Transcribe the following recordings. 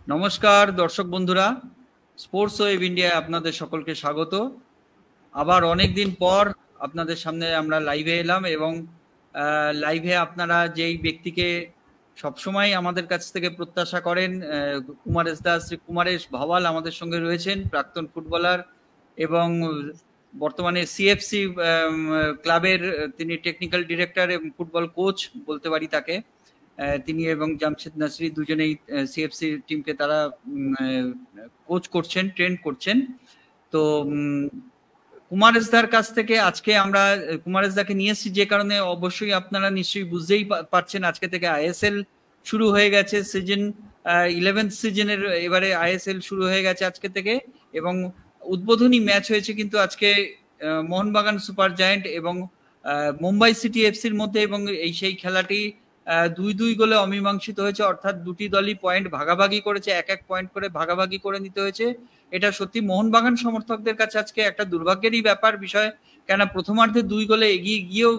নমস্কার দর্শক বন্ধুরা, স্পোর্টস ওয়েব ইন্ডিয়ায় আপনাদের সকলকে স্বাগত। আবার অনেক দিন পর আপনাদের সামনে আমরা লাইভে এলাম এবং লাইভে আপনারা যেই ব্যক্তিকে সবসময় আমাদের কাছ থেকে প্রত্যাশা করেন, কুমারেশ দাস, শ্রী কুমারেশ ভাওয়াল আমাদের সঙ্গে রয়েছেন, প্রাক্তন ফুটবলার এবং বর্তমানে সিএফসি ক্লাবের তিনি টেকনিক্যাল ডিরেক্টর এবং ফুটবল কোচ বলতে পারি তাকে। তিনি এবং জামশেদ নাসরি দুজনেই সিএফসি টিমকে তারা কোচ করছেন, ট্রেন করছেন। তো কুমারেশদার কাছ থেকে আজকে আমরা কুমারেশদাকে নিয়ে এসেছি যে কারণে অবশ্যই আপনারা নিশ্চয়ই বুঝতেই পারছেন আজকে থেকে আইএসএল শুরু হয়ে গেছে। সিজন 11th সিজনের এবারে আইএসএল শুরু হয়ে গেছে আজকে থেকে এবং উদ্বোধনী ম্যাচ হয়েছে কিন্তু আজকে মোহনবাগান সুপার জায়ান্ট এবং মুম্বাই সিটি এফসির মধ্যে, এবং সেই খেলাটি 2-2 গোলে অমীমাংসিত হয়েছে, অর্থাৎ দুটি দলই পয়েন্ট ভাগাভাগি করেছে, এক পয়েন্ট করে ভাগাভাগি করে নিতে হয়েছে। এটা সত্যি মোহনবাগান সমর্থকদের কাছে আজকে একটা দুর্ভাগ্যেরই বিষয়, কেন প্রথমার্ধে 2 গোলে এগিয়ে গিয়েও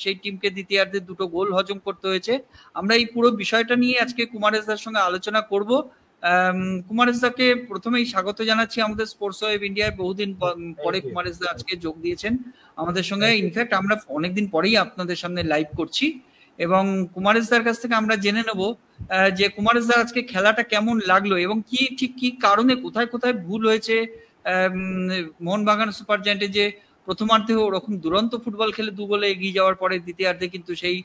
সেই টিমকে দ্বিতীয়ার্ধে 2টো গোল হজম করতে হয়েছে। আমরা এই পুরো বিষয়টা নিয়ে আজকে কুমারেশদার সঙ্গে আলোচনা করব। কুমারেশদাকে প্রথমেই স্বাগত জানাচ্ছি আমাদের স্পোর্টস ওয়েব ইন্ডিয়ায়। বহুদিন পরে কুমারেশদা আজকে যোগ দিয়েছেন আমাদের সঙ্গে। ইনফ্যাক্ট আমরা অনেকদিন পরেই আপনাদের সামনে লাইভ করছি এবং কুমারেশদার কাছ থেকে আমরা জেনে নেব যে কুমারেশদা আজকে খেলাটা কেমন লাগলো এবং কি কারণে কোথায় কোথায় ভুল হয়েছে মোহনবাগান সুপার জায়ান্টে, যে প্রথমার্ধে ওরকম দুরন্ত ফুটবল খেলে 2 গোলে এগিয়ে যাওয়ার পরে দ্বিতীয়ার্ধে কিন্তু সেই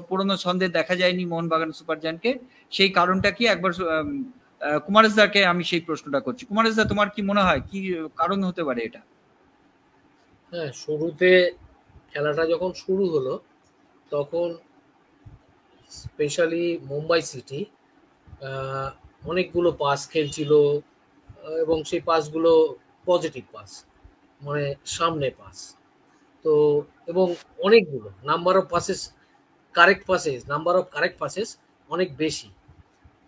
পুরনো ছন্দে দেখা যায়নি মোহনবাগান সুপার জায়ান্টকে। সেই কারণটা কি একবার কুমারেশদাকে আমি সেই প্রশ্নটা করছি। কুমারেশদা, তোমার কি মনে হয় কি কারণ হতে পারে এটা? হ্যাঁ, শুরুতে খেলাটা যখন শুরু হলো তখন স্পেশালি মুম্বাই সিটি অনেকগুলো পাস খেলছিল এবং সেই পাসগুলো পজিটিভ পাস, মানে সামনে পাস। তো এবং অনেকগুলো নাম্বার অফ কারেক্ট পাসেস অনেক বেশি।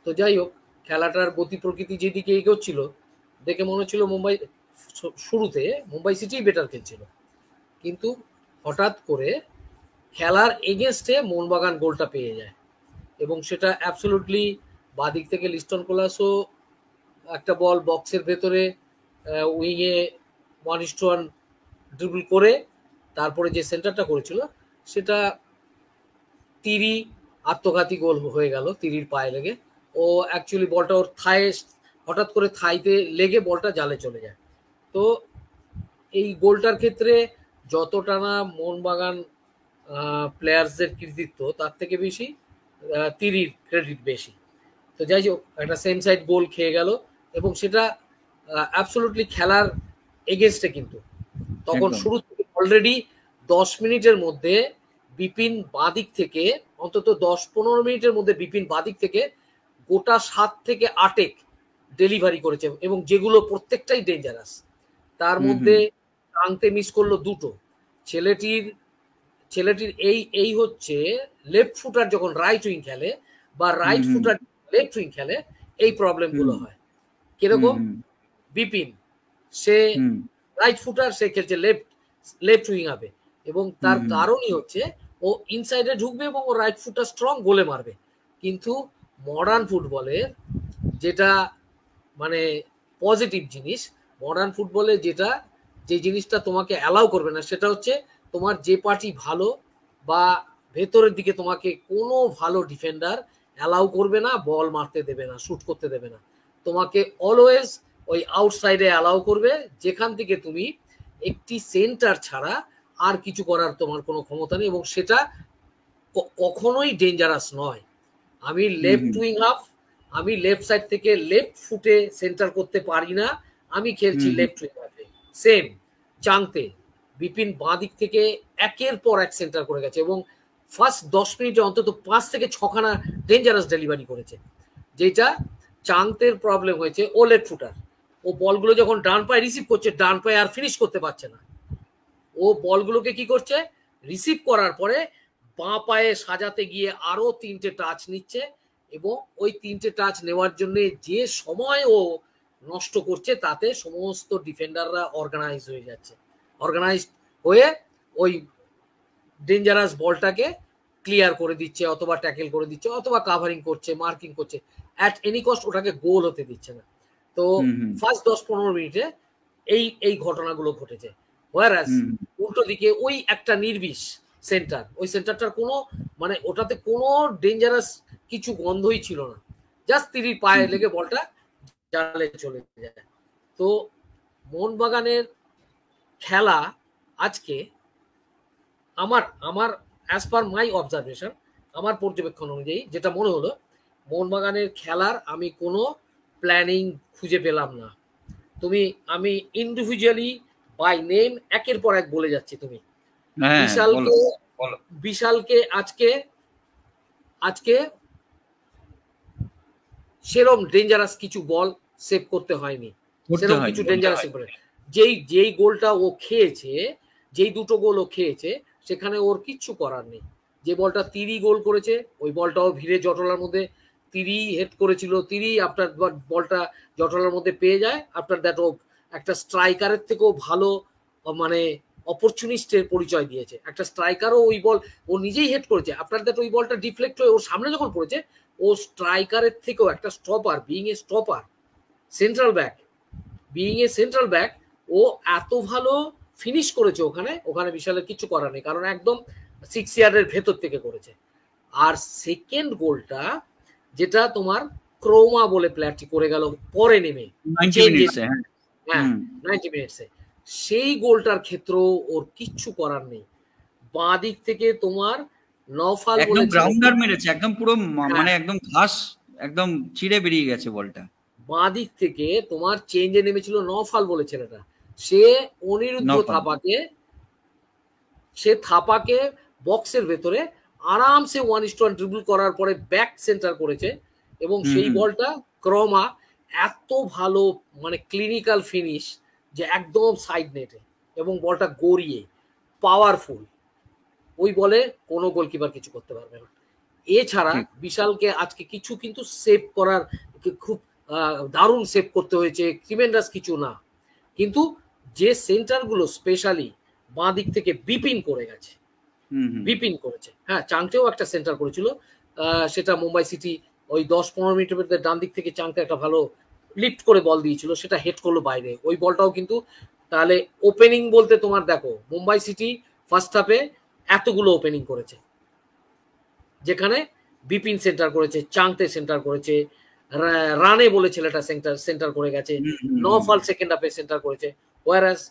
তো যাই হোক, খেলাটার গতি প্রকৃতি যেদিকে এগোচ্ছিল দেখে মনে হচ্ছিল শুরুতে মুম্বাই সিটি বেটার খেলছিল, কিন্তু হঠাৎ করে খেলার এগেনস্টে মোহনবাগান গোলটা পেয়ে যায় এবং সেটা অ্যাবসলিউটলি বাদিক থেকে লিস্টন কোলাসো একটা বল বক্সের ভেতরে উইংয়ে 1-1 ড্রিবল করে তারপরে যে সেন্টারটা করেছিল সেটা তিরি আত্মঘাতী গোল হয়ে গেল, তিরির পায়ে লেগে। ও অ্যাকচুয়ালি বলটা ওর হঠাৎ করে থাইতে লেগে বলটা জালে চলে যায়। তো এই গোলটার ক্ষেত্রে যতটা না মোহনবাগান প্লেয়ার্সদের কৃতিত্ব, তার থেকে বেশি তিরির ক্রেডিট বেশি। তো যাই হোক, একটা সেম সাইড গোল খেয়ে গেল এবং সেটা অ্যাবসলিউটলি খেলার এগেনস্টে। কিন্তু তখন শুরু থেকে অলরেডি 10 মিনিটের মধ্যে বিপিন বাদিক থেকে, অন্তত 10-15 মিনিটের মধ্যে বিপিন বাদিক থেকে গোটা 7 থেকে 8 ডেলিভারি করেছে এবং যেগুলো প্রত্যেকটাই ডেঞ্জারাস। তার মধ্যে আংতে মিস করলো 2টো। ছেলেটির এই হচ্ছে লেফট ফুটার যখন রাইট উইং খেলে বা রাইট ফুটার লেফট উইং খেলে এই প্রবলেম গুলো হয়। কিরকম? বিপিন সে রাইট ফুটার, সে খেলছে লেফট উইং হবে এবং তার কারণই হচ্ছে ও ইনসাইডে ঢুকবে এবং ও রাইট ফুটার স্ট্রং গোলে মারবে। কিন্তু মডার্ন ফুটবলের যেটা মানে পজিটিভ জিনিস, মডার্ন ফুটবলে যে জিনিসটা তোমাকে অ্যালাউ করবে না সেটা হচ্ছে তোমার যে পার্টি ভালো বা ভেতরের দিকে তোমাকে কোনো ভালো ডিফেন্ডার অ্যালাউ করবে না, বল মারতে দেবে না, শুট করতে দেবে না। তোমাকে অলওয়েজ ওই আউটসাইডে অ্যালাউ করবে, যেখান থেকে তুমি একটি সেন্টার ছাড়া আর কিছু করার তোমার কোনো ক্ষমতা নেই এবং সেটা কখনোই ডেঞ্জারাস নয়। আমি লেফট উইং হাফ, আমি লেফট সাইড থেকে লেফট ফুটে সেন্টার করতে পারি না, আমি খেলছি লেফট উইং হাফে। সেম চাংতে বিপিন বাঁ দিক থেকে একের পর এক সেন্টার করে গেছে এবং ফার্স্ট 10 মিনিটে অন্তত 5 থেকে 6খানা ডেঞ্জারাস ডেলিভারি করেছে। যেটা চাংতের প্রবলেম হয়েছে, ও লেফট ফুটার, ও বলগুলো যখন ডান পায়ে রিসিভ করছে, ডান পায়ে আর ফিনিশ করতে পারছে না। ও বলগুলোকে কি করছে, রিসিভ করার পরে বাঁ পায়ে সাজাতে গিয়ে আরো 3টে টাচ নিচ্ছে এবং ওই 3টে টাচ নেওয়ার জন্য যে সময় ও নষ্ট করছে তাতে সমস্ত ডিফেন্ডাররা অর্গানাইজ হয়ে যাচ্ছে, অর্গানাইজড হয়ে ওই ডেঞ্জারাস বলটাকে ক্লিয়ার করে দিচ্ছে অথবা ট্যাকেল করে দিচ্ছে অথবা কাভারিং করছে, মার্কিং করছে। অ্যাট এনি কস্ট ওটাকে গোল হতে দিচ্ছে না। তো ফার্স্ট 10-15 মিনিটে এই ঘটনাগুলো ঘটেছে। ওয়ারাস উল্টো দিকে ওই একটা নির্বিষ সেন্টার, ওই সেন্টারটার কোনো মানে ওটাতে কোনো ডেঞ্জারাস কিছু গন্ধই ছিল না, জাস্ট তিরির পায়ে লেগে বলটা জালে চলে যায়। তো মোহনবাগানের খেলা আজকে আমার অ্যাজ পার মাই অবজারভেশন, আমার পর্যবেক্ষণ অনুযায়ী যেটা মনে হলো, মোহনবাগানের খেলার আমি কোনো প্ল্যানিং খুঁজে পেলাম না। আমি ইন্ডিভিজুয়ালি বাই নেম একের পর এক বলে যাচ্ছি। তুমি বিশালকে আজকে সেরম ডেঞ্জারাস কিছু বল সেভ করতে হয়নি, সেরকম কিছু ডেঞ্জারাস যেই গোলটা ও খেয়েছে, যেই দুটো গোল ও খেয়েছে, সেখানে ওর কিচ্ছু করার নেই। যে বলটা তিরি গোল করেছে, ওই বলটাও ভিড়ে জটলার মধ্যে তিরি হেড করেছিল, তিরি আফটার বলটা জটলার মধ্যে পেয়ে যায়, আফটার দ্যাট ও একটা স্ট্রাইকারের থেকেও ভালো মানে অপরচুনিস্টের পরিচয় দিয়েছে। একটা স্ট্রাইকারও ওই বল ও নিজেই হেড করেছে, আফটার দ্যাট ওই বলটা ডিফ্লেক্ট হয়ে ওর সামনে যখন পড়েছে, ও স্ট্রাইকারের থেকেও একটা stopper, being a stopper, central back, being a central back, ও এত ভালো ফিনিশ করেছে ওখানে বিশালের কিছু করার নেই, কারণ একদম 6 ইয়ার্ডের ভেতর থেকে করেছে। আর সেকেন্ড গোলটা যেটা তোমার ক্রোমা বলে প্লেয়ারটি করে গেল পরে নেমে 90 মিনিটসে, সেই গোলটার ক্ষেত্রেও ওর কিচ্ছু করার নেই। বাঁ দিক থেকে তোমার নওফাল একদম গ্রাউন্ডার মেরেছে, একদম পুরো মানে একদম ঘাস একদম ছিঁড়ে বেরিয়ে গেছে বলটা। বাঁ দিক থেকে তোমার চেঞ্জে নেমেছিল নওফাল বলে ছেলেটা, সে অনিরুদ্ধ থাপাকে বক্সের ভেতরে আরামসে 1:1 ড্রিবল করার পরে ব্যাক সেন্টার করেছে, এবং সেই বলটা ক্রমা এত ভালো মানে ক্লিনিক্যাল ফিনিশ যে একদম সাইড নেটে, এবং বলটা গড়িয়ে পাওয়ারফুল। ওই বলে কোনো গোলকিপার কিছু করতে পারবে না। এছাড়া বিশালকে আজকে কিছু কিন্তু সেভ করার খুব দারুণ সেভ করতে হয়েছে, ট্রিমেন্ডাস কিছু না, কিন্তু যে সেন্টারগুলো স্পেশালি বাঁ দিক থেকে বিপিন করে গেছে, বিপিন করেছে। হ্যাঁ, চাংটেও একটা সেন্টার করেছিল, সেটা মুম্বাই সিটি ওই 10-15 মিনিটের মধ্যে ডান দিক থেকে চাংটে একটা ভালো লিফট করে বল দিয়েছিল, সেটা হেড করলো বাইরে। ওই বলটাও কিন্তু তাহলে ওপেনিং বলতে তোমার দেখো মুম্বাই সিটি ফার্স্ট হাফে এতগুলো ওপেনিং করেছে, যেখানে বিপিন সেন্টার করেছে, চাংতে সেন্টার করেছে, রানে বলে ছেলেটা সেন্টার করে গেছে, নওফাল সেকেন্ড হাফে সেন্টার করেছে। ওয়ারাস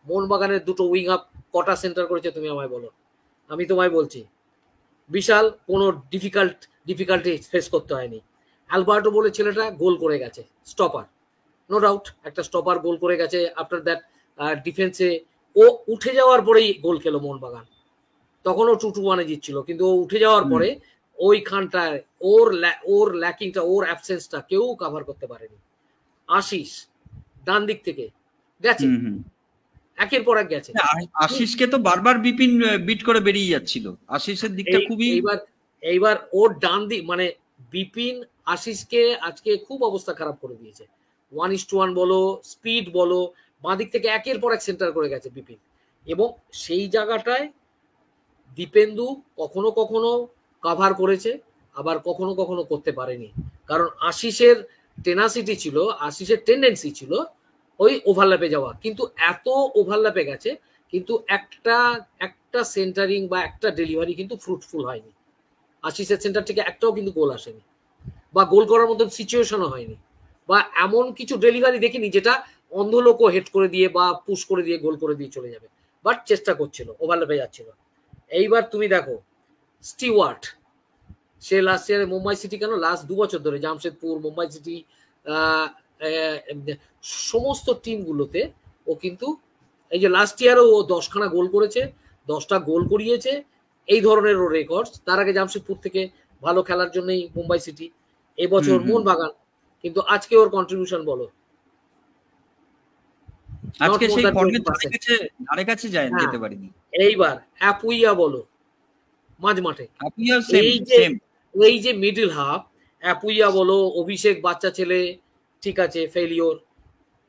মোহনবাগানের দুটো উইং আপ কটা সেন্টার করেছে তুমি আমায় বলো? আমি তোমায় বলছি বিশাল কোনো ডিফিকাল্টি ফেস করতে হয়নি। অ্যালবার্টো বলে ছেলেটা গোল করে গেছে, স্টপার, নো ডাউট একটা স্টপার গোল করে গেছে। আফটার দ্যাট ডিফেন্সে ও উঠে যাওয়ার পরেই গোল খেলো মোহনবাগান, তখনও 2-1 জিতছিল, কিন্তু ও উঠে যাওয়ার পরে ওইখানটায় ওর ল্যাকিংটা, ওর অ্যাবসেন্সটা কেউ কভার করতে পারেনি। আশিস ডান দিক থেকে গেছে, একের পর এক গেছে। আশিসকে তো বারবার বিপিন বিট করে বেরিয়ে যাচ্ছিল, আশিসের দিকটা খুবই এইবার ওর ডান দিক মানে বিপিন আশিসকে আজকে খুব অবস্থা খারাপ করে দিয়েছে। 1:1 বলো, স্পিড বলো, বাঁ দিক থেকে একের পর এক সেন্টার করে গেছে বিপিন, এবং সেই জায়গাটায় দীপেন্দু কখনো কখনো কভার করেছে, আবার কখনো কখনো করতে পারেনি, কারণ আশিসের টেনাসিটি ছিল, আশিসের টেন্ডেন্সি ছিল ওই ওভারল্যাপে যাওয়া, কিন্তু এত ওভারল্যাপে গেছে, কিন্তু একটা সেন্টারিং বা একটা ডেলিভারি কিন্তু ফ্রুটফুল হয়নি। আশিসের সেন্টার থেকে একটাও কিন্তু গোল আসেনি, বা গোল করার মতন সিচুয়েশনও হয়নি, বা এমন কিছু ডেলিভারি দেখিনি যেটা অন্ধ লোকও হেড করে দিয়ে বা পুশ করে দিয়ে গোল করে দিয়ে চলে যাবে, বাট চেষ্টা করছিল, ওভারল্যাপে যাচ্ছিল। এইবার তুমি দেখো স্টিওয়ার্ট, সে লাস্ট ইয়ারে মুম্বাই সিটি, কেন লাস্ট 2 বছর ধরে জামশেদপুর, মুম্বাই সিটি, সমস্ত টিমগুলোতে ও কিন্তু এই যে লাস্ট ইয়ারও ও 10খানা গোল করেছে, 10টা গোল করিয়েছে, এই ধরনের ও রেকর্ড। তার আগে জামশেদপুর থেকে ভালো খেলার জন্যই মুম্বাই সিটি, এবছর মোহনবাগান, কিন্তু আজকে ওর কন্ট্রিবিউশন বলো, আজকে সেই ফর্মের ধারে কাছে যেতে পারেনি। এইবার অ্যাপুইয়া বলো মাঝ মাঠে, এই যে মিডল হাফ, অ্যাপুইয়া বলো, অভিষেক বাচ্চা ছেলে, ঠিক আছে ফেলিওর,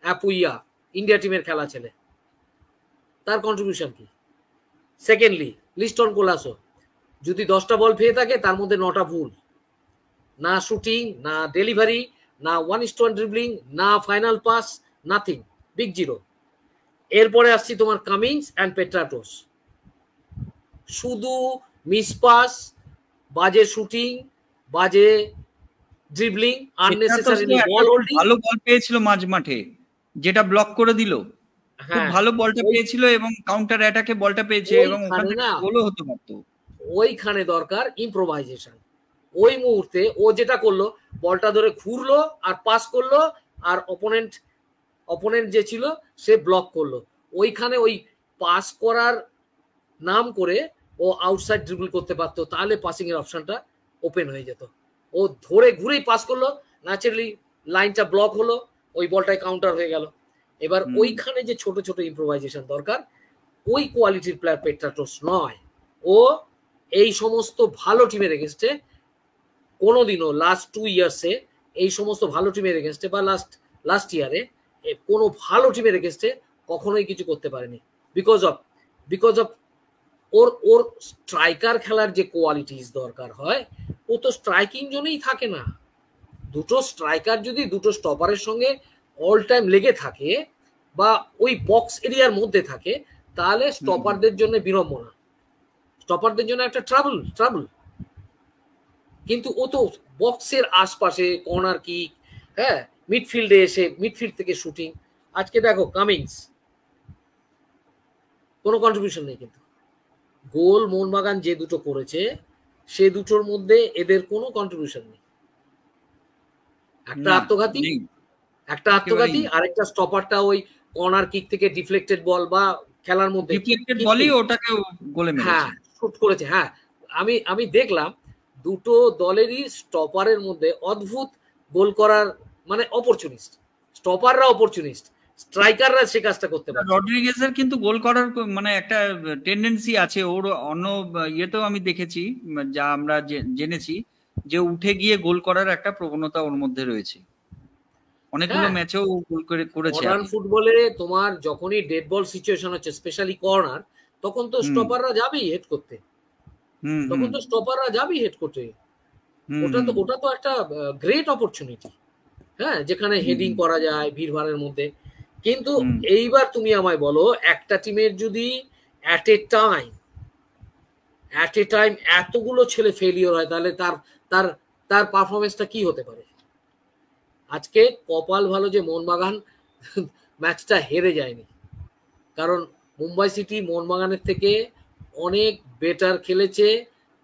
অ্যাপুইয়া ইন্ডিয়া টিমের খেলা ছেলে, তার কন্ট্রিবিউশন কি? সেকেন্ডলি লিস্টন কোলাসো, যদি 10টা বল পেয়ে থাকে তার মধ্যে 9টা ভুল, না শুটিং, না ডেলিভারি, না 1:1 ড্রিবলিং, না final pass, nothing, big zero. এরপরে আসছি তোমার কামিংস অ্যান্ড পেট্রাটোস, শুধু মিস পাস, বাজে শুটিং, বাজে ড্রিবলিং, আননেসেসারিলি বল হোল্ডিং। ভালো বল পেয়েছিল মাঝ মাঠে, যেটা ব্লক করে দিল, খুব ভালো বলটা পেয়েছিল এবং কাউন্টার অ্যাটাকে বলটা পেয়েছে এবং ওখানে গোলও হতে পারতো। ওইখানে দরকার ইম্প্রোভাইজেশন। ওই মুহূর্তে ও যেটা করলো, বলটা ধরে ঘুরলো আর পাস করলো, আর অপোনেন্ট যে ছিল সে ব্লক করলো। ওইখানে ওই পাস করার নাম করে ও আউটসাইড ড্রিবল করতে পারতো, তাহলে পাসিং এর অপশনটা ওপেন হয়ে যেত। ও ধরে ঘুরেই পাস করলো, ন্যাচারালি লাইনটা ব্লক হলো, ওই বলটাই কাউন্টার হয়ে গেল। এবার ওইখানে যে ছোট ছোট ইম্প্রোভাইজেশন দরকার, ওই কোয়ালিটির প্লেয়ার পেট্রাটোস নয়। ও এই সমস্ত ভালো টিমের এগেনস্টে কোনোদিনও লাস্ট 2 ইয়ার্সে এই সমস্ত ভালো টিমের এগেনস্টে বা লাস্ট ইয়ারে কোনো ভালো টিমের এগেনস্টে কখনোই কিছু করতে পারেনি, বিকজ অফ ওর স্ট্রাইকার খেলার যে কোয়ালিটিস দরকার হয়, ও তো স্ট্রাইকিং জোনেই থাকে না। দুটো স্ট্রাইকার যদি দুটো স্টপারের সঙ্গে অল টাইম লেগে থাকে বা ওই বক্স এরিয়ার মধ্যে থাকে, তাহলে স্টপারদের জন্য বিড়ম্বনা, স্টপারদের জন্য একটা ট্রাবল। কিন্তু ও তো বক্সের আশপাশে কর্নার কিক, হ্যাঁ, মিডফিল্ডে এসে মিডফিল্ড থেকে শুটিং। আজকে দেখো কামিংস কোনো কন্ট্রিবিউশন নেই, কিন্তু গোল মোহনবাগান যে দুটো করেছে সে দুটোর মধ্যে এদের কোনো কন্ট্রিবিউশন নেই। একটা আত্মঘাতী আর একটা স্টপারটা ওই কর্নার কিক থেকে ডিফ্লেক্টেড বল বা খেলার মধ্যে ডিফ্লেক্টেড বলই ওটাকে গোলে মেরেছে। হ্যাঁ, শুট করেছে। হ্যাঁ, আমি দেখলাম দুটো দলেরই স্টপারের মধ্যে অদ্ভুত গোল করার মানে অপরচুনিস্ট, স্টপাররা অপরচুনিস্ট, স্ট্রাইকাররা সে কাজটা করতে পারে। রড্রিগেজের কিন্তু গোল করার মানে একটা টেন্ডেন্সি আছে ওর, অন্য ইয়েতেও আমি দেখেছি, যা আমরা জেনেছি যে উঠে গিয়ে গোল করার একটা প্রবণতা ওর মধ্যে রয়েছে, অনেকগুলো ম্যাচেও গোল করেছে। মডার্ন ফুটবলে তোমার যখনই ডেড বল সিচুয়েশন হচ্ছে, স্পেশালি কর্নার, তখন তো স্টপাররা যাবেই হেড করতে, ওটা তো একটা গ্রেট অপরচুনিটি, হ্যাঁ, যেখানে হেডিং করা যায় ভিড়ভাড়ের মধ্যে। কিন্তু এইবার তুমি আমায় বলো, একটা টিমের যদি অ্যাট এ টাইম এতগুলো ছেলে ফেলিওর হয়, তাহলে তার পারফরমেন্সটা কি হতে পারে? আজকে কপাল ভালো যে মোহনবাগান ম্যাচটা হেরে যায়নি, কারণ মুম্বাই সিটি মোহনবাগানের থেকে অনেক বেটার খেলেছে।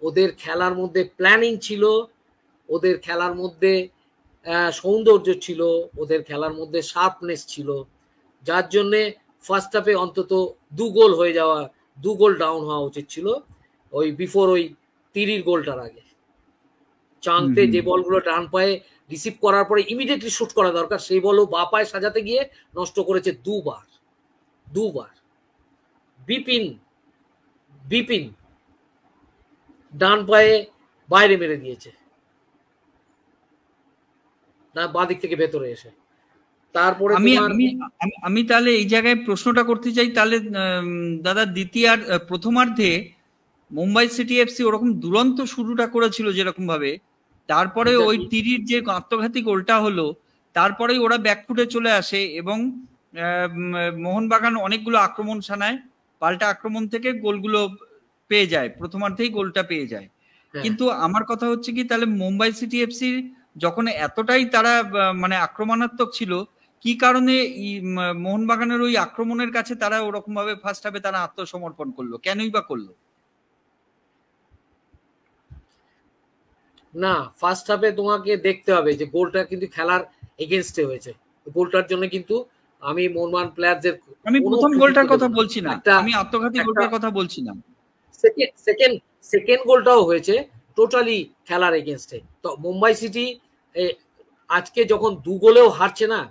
ওদের খেলার মধ্যে প্ল্যানিং ছিল, ওদের খেলার মধ্যে সৌন্দর্য ছিল, ওদের খেলার মধ্যে শার্পনেস ছিল, যার জন্যে ফার্স্ট হাফে অন্তত 2 গোল হয়ে যাওয়া, 2 গোল ডাউন হওয়া উচিত ছিল ওই বিফোর ওই তিরির গোলটার আগে। চাংতে যে বলগুলো ডান পায়ে রিসিভ করার পরে ইমিডিয়েটলি শুট করা দরকার, সেই বলও বা পায়ে সাজাতে গিয়ে নষ্ট করেছে দুবার। বিপিন ডান পায়ে বাইরে মেরে দিয়েছে, না বাঁ দিক থেকে ভেতরে এসে। তারপরে আমি তাহলে এই জায়গায় প্রশ্নটা করতে চাই, তাহলে দাদা প্রথমার্ধে মুম্বাই সিটি এফসি ওরকম দুরন্ত শুরুটা করেছিল যেরকম ভাবে, তারপরে ওই তিরির যে আত্মঘাতী গোলটা হলো, তারপরেই ওরা ব্যাকফুটে চলে আসে এবং মোহনবাগান অনেকগুলো আক্রমণ সানায়, পাল্টা আক্রমণ থেকে গোলগুলো পেয়ে যায়, প্রথমার্ধেই গোলটা পেয়ে যায়। কিন্তু আমার কথা হচ্ছে কি, তাহলে মুম্বাই সিটি এফসি যখন এতটাই তারা মানে আক্রমণাত্মক ছিল, কি কারণে মোহনবাগানের ওই আক্রমণের কাছে তারা ওরকম ভাবে ফার্স্ট হাফে তারা আত্মসমর্পণ করলো, কেনই বা করলো? না, ফার্স্ট হাফে তোমাকে দেখতে হবে যে গোলটা কিন্তু খেলার এগেইনস্টে হয়েছে। গোলটার জন্য কিন্তু আমি মোহনবাগান প্লেয়ারদের, আমি প্রথম গোলটার কথা বলছি না, আমি আত্মঘাতী গোলটার কথা বলছি না। সেকেন্ড গোলটাও হয়েছে টোটালি খেলার এগেইনস্টে। তো মুম্বাই সিটি আজকে যখন 2 গোলেও হারছে না,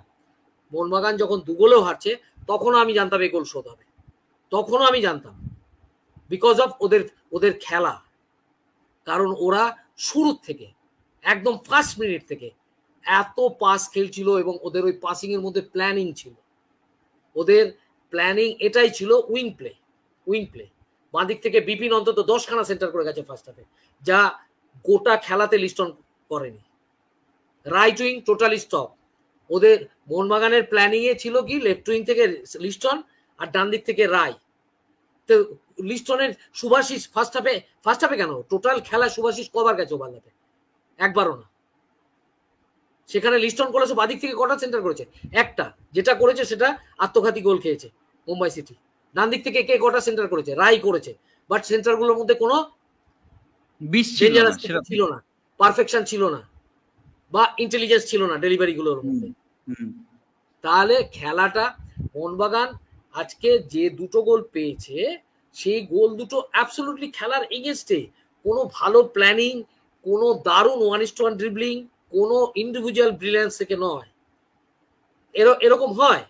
মোহনবাগান যখন 2 গোলেও হারছে, তখনও আমি জানতাম এই গোল শোধ হবে, তখনও আমি জানতাম, বিকজ অফ ওদের খেলা। কারণ ওরা শুরুর থেকে একদম ফার্স্ট মিনিট থেকে এত পাস খেলছিল এবং ওদের ওই পাসিং এর মধ্যে প্ল্যানিং ছিল। ওদের প্ল্যানিং এটাই ছিল উইং প্লে। বাঁ দিক থেকে বিপিন অন্তত 10খানা সেন্টার করে গেছে ফার্স্ট হাফে, যা গোটা খেলাতে লিস্টন করেনি। Right wing totally stop. ওদের মোহনবাগানের প্ল্যানিং এ ছিল কি লেফট উইং থেকে লিস্টন আর ডান দিক থেকে রায়। তো লিস্টনের সুভাশিস ফার্স্ট হাফে কেন টোটাল খেলা সুভাশিস কবার গেছে ওভারল্যাপে? একবারও না। সেখানে লিস্টন করেছে বাদিক থেকে কটা সেন্টার করেছে? একটা, যেটা করেছে সেটা আত্মঘাতী গোল খেয়েছে মুম্বাই সিটি। ডান দিক থেকে কে কটা সেন্টার করেছে? রাই করেছে, বাট সেন্টারগুলোর মধ্যে কোনো ছিল না, পারফেকশন ছিল না, বা ইন্টেলিজেন্স ছিল না ডেলিভারি গুলোর মধ্যে। তাহলে খেলাটা মোহনবাগান আজকে যে দুটো গোল পেয়েছে সেই গোল দুটো অ্যাবসলিউটলি খেলার এগেনস্টে। কোনো ভালো প্ল্যানিং, কোনো দারুণ 1-1 ড্রিবলিং, কোনো ইন্ডিভিজুয়াল ব্রিলিয়ান্স থেকে নয়। এরকম হয়,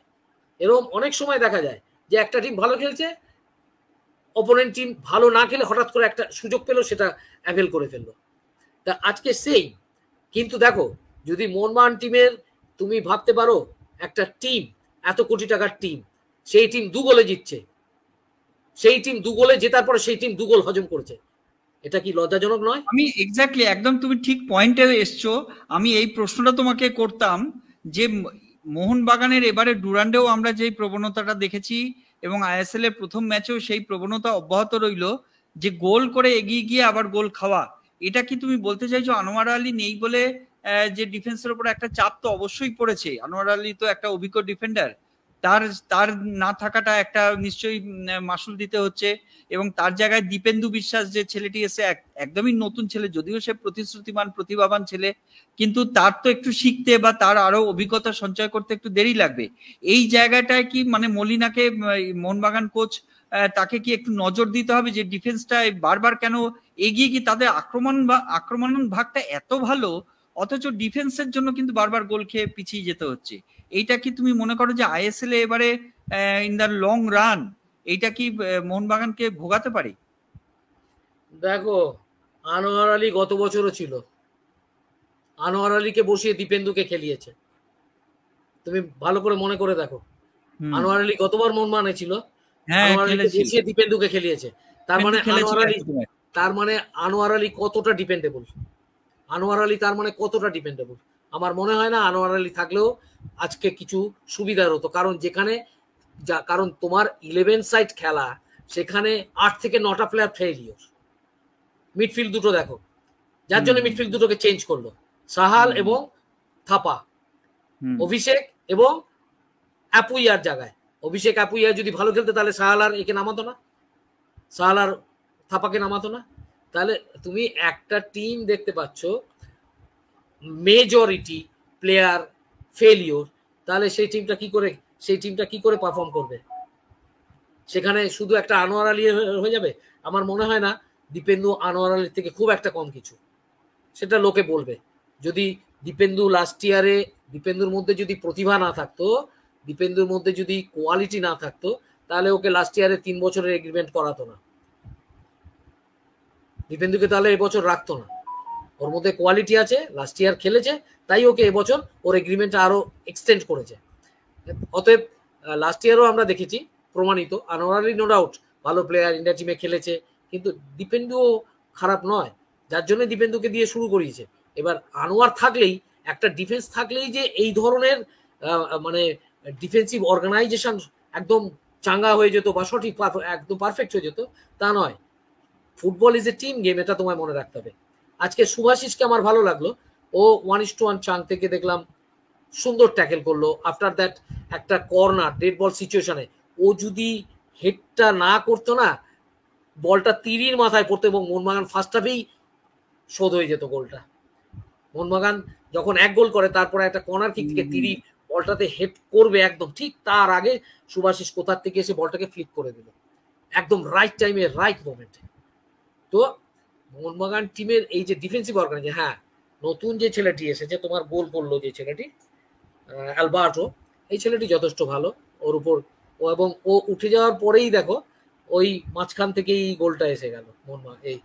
এরকম অনেক সময় দেখা যায় যে একটা টিম ভালো খেলছে, অপোনেন্ট টিম ভালো না খেলে হঠাৎ করে একটা সুযোগ পেলো, সেটা অ্যাভেল করে ফেললো। তা আজকে সেই, কিন্তু দেখো যদি মোহনবাগান টিমের তুমি ভাবতে পারো একটা টিম এত কোটি টাকার টিম, সেই টিম 2 গোলে জিতছে, সেই টিম 2 গোলে জেতার পরে সেই টিম 2 গোল হজম করেছে, এটা কি লজ্জাজনক নয়? আমি এক্স্যাক্টলি একদম তুমি ঠিক পয়েন্টে এসছো। আমি এই প্রশ্নটা তোমাকে করতাম যে মোহনবাগানের এবারে ডুরান্ডেও আমরা যে প্রবণতাটা দেখেছি এবং আইএসএল এর প্রথম ম্যাচেও সেই প্রবণতা অব্যাহত রইল, যে গোল করে এগিয়ে গিয়ে আবার গোল খাওয়া। এটা কি তুমি বলতে চাইছো আনোয়ার আলী নেই বলে যে ডিফেন্সের উপর একটা চাপ তো অবশ্যই পড়েছে? আনোয়ার আলী তো একটা অভিজ্ঞ ডিফেন্ডার, তার না থাকাটা একটা নিশ্চয়ই মাসুল দিতে হচ্ছে। এবং তার জায়গায় দীপেন্দু বিশ্বাস যে ছেলেটি এসে একদমই নতুন ছেলে, যদিও সে প্রতিশ্রুতিমান প্রতিভাবান ছেলে, কিন্তু তার তো একটু শিখতে বা তার আরো অভিজ্ঞতা সঞ্চয় করতে একটু দেরি লাগবে। এই জায়গাটায় কি মানে মলিনাকে, মোহনবাগান কোচ, তাকে কি একটু নজর দিতে হবে যে ডিফেন্সটা বারবার কেন এগিয়ে গিয়ে তাদের আক্রমণ ভাগটা এত ভালো, অথচ ডিফেন্সের জন্য কিন্তু বারবার গোল খেয়ে পিছিয়ে যেতে হচ্ছে। এইটা কি তুমি মনে করো যে আইএসএল এ এবারে ইন দ্য লং রান এইটা কি মোহনবাগানকে ভোগাতে পারে? দেখো আনোয়ার আলী গত বছরও ছিল, আনোয়ার আলীকে বসিয়ে দীপেন্দুকে খেলিয়েছে, তুমি ভালো করে মনে করে দেখো। আনোয়ার আলী গতবার মোহনবাগানে ছিল, আনোয়ার আলীকে বসিয়ে দীপেন্দুকে খেলিয়েছে। তার মানে আনোয়ার আলী কতটা ডিপেন্ডেবল, আনোয়ার আলী তার মানে কতটা ডিপেন্ডেবল। আমার মনে হয় না আনোয়ার আলী থাকলেও আজকে কিছু সুবিধার হতো, কারণ তোমার 11 সাইড খেলা, সেখানে 8 থেকে 9টা প্লেয়ার ফেলিওর। মিডফিল্ড দুটো দেখো, যার জন্য মিডফিল্ড দুটোকে চেঞ্জ করলো, সাহাল এবং থাপা, অভিষেক এবং অ্যাপুইয়ার জায়গায়। অভিষেক অ্যাপুইয়া যদি ভালো খেলতে তাহলে সাহাল আর একে নামাতো না, সাহাল আর থাপাকে নামাতো না। তাহলে তুমি একটা টিম দেখতে পাচ্ছ মেজরিটি প্লেয়ার ফেলিওর, তাহলে সেই টিমটা কি করে পারফর্ম করবে? সেখানে শুধু একটা আনোয়ার আলী হয়ে যাবে? আমার মনে হয় না দীপেন্দু আনোয়ার আলীর থেকে খুব একটা কম কিছু, সেটা লোকে বলবে। যদি দীপেন্দু লাস্ট ইয়ারে, দীপেন্দুর মধ্যে যদি প্রতিভা না থাকতো, দীপেন্দুর মধ্যে যদি কোয়ালিটি না থাকতো, তাহলে ওকে লাস্ট ইয়ারে 3 বছরের এগ্রিমেন্ট করাতো না, দীপেন্দুকে তাহলে এবছর রাখতো না। ওর মধ্যে কোয়ালিটি আছে, লাস্ট ইয়ার খেলেছে, তাই ওকে এবছর ওর এগ্রিমেন্টটা আরো এক্সটেন্ড করেছে। অতএব লাস্ট ইয়ারও আমরা দেখেছি প্রমাণিত, আনোয়ার আলী নো ডাউট ভালো প্লেয়ার, ইন্ডিয়া টিমে খেলেছে, কিন্তু দীপেন্দুও খারাপ নয়, যার জন্য দীপেন্দুকে দিয়ে শুরু করিয়েছে। এবার আনোয়ার থাকলেই, একটা ডিফেন্স থাকলেই যে এই ধরনের মানে ডিফেন্সিভ অর্গানাইজেশন একদম চাঙ্গা হয়ে যেত বা সঠিক একদম পারফেক্ট হয়ে যেত, তা নয়। Football is a team game, এটা তোমায় মনে রাখতে হবে। আজকে সুভাশিসকে আমার ভালো লাগলো, ও 1-1 চাং থেকে দেখলাম সুন্দর ট্যাকেল করলো। আফটার দ্যাট একটা কর্নার ডেড বল সিচুয়েশনে ও যদি হেডটা না করতো না, বলটা তিরির মাথায় পড়তো এবং মোহনবাগান ফার্স্ট হাফেই শোধ হয়ে যেত গোলটা। মোহনবাগান যখন 1 গোল করে, তারপরে একটা কর্নার কিক থেকে তিরি বলটাতে হেড করবে একদম ঠিক তার আগে সুভাশিস কোথার থেকে এসে বলটাকে ফ্লিক করে দিল একদম রাইট টাইমে, রাইট মোমেন্টে। তো মোহনবাগান টিমের এই যে ডিফেন্সিভ অর্গানাইজেশন, হ্যাঁ নতুন যে ছেলেটি এসেছে তোমার গোল করলো যে ছেলেটি অ্যালবার্টো, এই ছেলেটি যথেষ্ট ভালো ওর উপর, এবং ও উঠে যাওয়ার পরেই দেখো ওই মাঝখান থেকেই গোলটা এসে গেল, এই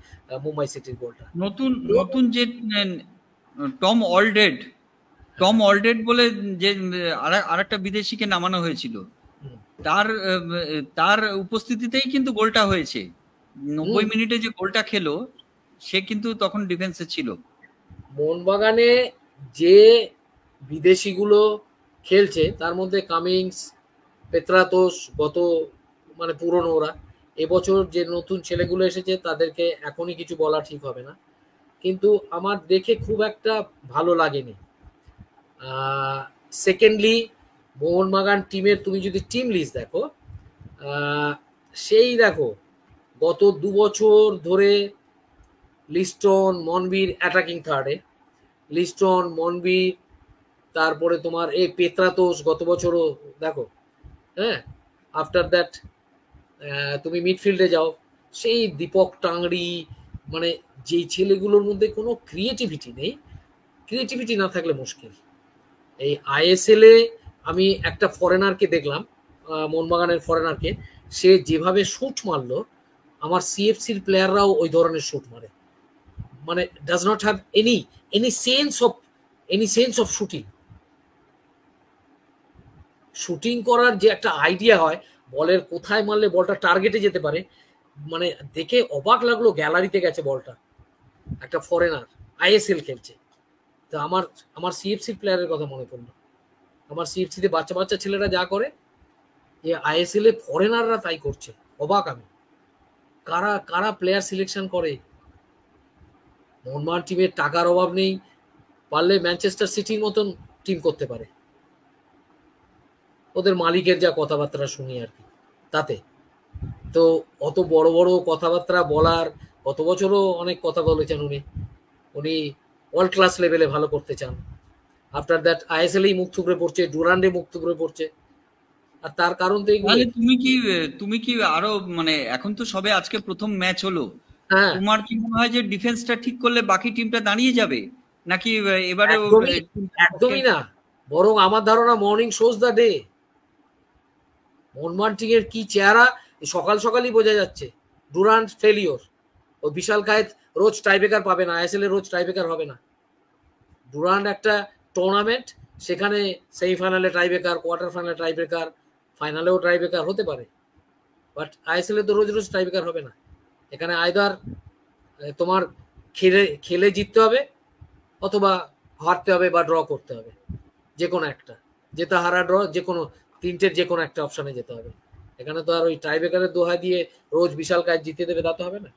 মুম্বাই সিটির গোলটা। নতুন যে টম অলডেড বলে যে আরেকটা বিদেশিকে নামানো হয়েছিল, তার উপস্থিতিতেই কিন্তু গোলটা হয়েছে। 90 মিনিটে যে গোলটা খেলো, সে কিন্তু তখন ডিফেন্সে ছিল। মোহনবাগানে যে বিদেশিগুলো খেলছে তার মধ্যে কামিংস, পেত্রাতোস গত মানে পুরনো ওরা, এবছর যে নতুন ছেলেগুলো এসেছে তাদেরকে এখনই কিছু বলা ঠিক হবে না, কিন্তু আমার দেখে খুব একটা ভালো লাগেনি। সেকেন্ডলি মোহনবাগান টিমের তুমি যদি টিম লিস্ট দেখো, সেই দেখো গত 2 বছর ধরে লিস্টন মনবির অ্যাটাকিং থার্ডে, লিস্টন মনবির, তারপরে তোমার এই পেত্রাতোস গত বছরও দেখো, হ্যাঁ। আফটার দ্যাট তুমি মিডফিল্ডে যাও, সেই দীপক টাংরি, মানে যেই ছেলেগুলোর মধ্যে কোনো ক্রিয়েটিভিটি নেই, ক্রিয়েটিভিটি না থাকলে মুশকিল। এই আইএসএল এ আমি একটা ফরেনারকে দেখলাম, মোহনবাগানের ফরেনারকে, সে যেভাবে শুট মারলো, আমার সিএফসির প্লেয়াররাও ওই ধরনের শুট মারে, মানে does not have any sense of shooting. Shooting করার যে একটা আইডিয়া হয়, বলের কোথায় মারলে বলটা টার্গেটে যেতে পারে, মানে দেখে অবাক লাগলো। গ্যালারিতে গেছে বলটা, একটা ফরেনার আইএসএল খেলছে। তো আমার সিএফসি প্লেয়ারের কথা মনে পড়লো। আমার সিএফসিতে বাচ্চা বাচ্চা ছেলেরা যা করে, যে আইএসএল এ ফরেনাররা তাই করছে। অবাক আমি, কারা কারা প্লেয়ার সিলেকশন করে। মোহনবাগান টিমের টাকার অভাব নেই, পারলে ম্যানচেস্টার সিটির মতন টিম করতে পারে। ওদের মালিকের যা কথাবার্তা শুনি আর কি, তাতে তো অত বড় বড় কথাবার্তা বলার, গত বছরও অনেক কথা বলেছেন উনি ওয়ার্ল্ড ক্লাস লেভেলে ভালো করতে চান। আফটার দ্যাট আইএসএলই মুখ থুবড়ে পড়ছে, ডুরান্ডে মুখ থুবড়ে পড়ছে, আর তার কারণ তো এইগুলো। তুমি কি আরো মানে এখন তো সবে আজকে প্রথম ম্যাচ হলো, হ্যাঁ, তোমার কি মনে হয় যে ডিফেন্সটা ঠিক করলে বাকি টিমটা দাঁড়িয়ে যাবে, নাকি এবারে একদমই না, বরং আমার ধারণা morning shows the day. Mohun Bagan টিমের কি চেহারা সকাল সকালই বোঝা যাচ্ছে। ডুরান্ড ফেলিওর, ও বিশাল কায়েত রোজ টাইব্রেকার পাবে না, আইএসএল এ রোজ টাইব্রেকার হবে না। ডুরান্ড একটা টুর্নামেন্ট, সেখানে সেমিফাইনালে টাইব্রেকার, কোয়ার্টার ফাইনালে টাইব্রেকার, ফাইনালেও টাইব্রেকার হতে পারে, বাট আইএসএল এ তো রোজ রোজ টাইব্রেকার হবে না। এখানে আইদার তোমার খেলে জিততে হবে, অথবা হারতে হবে বা ড্র করতে হবে, যে কোনো একটা, জেতা হারা ড্র, যে কোনো তিনটের যে কোনো একটা অপশনে যেতে হবে। এখানে তো আর ওই টাইব্রেকারের দোহা দিয়ে রোজ বিশাল কাজ জিতে দেবে, তা তো হবে না।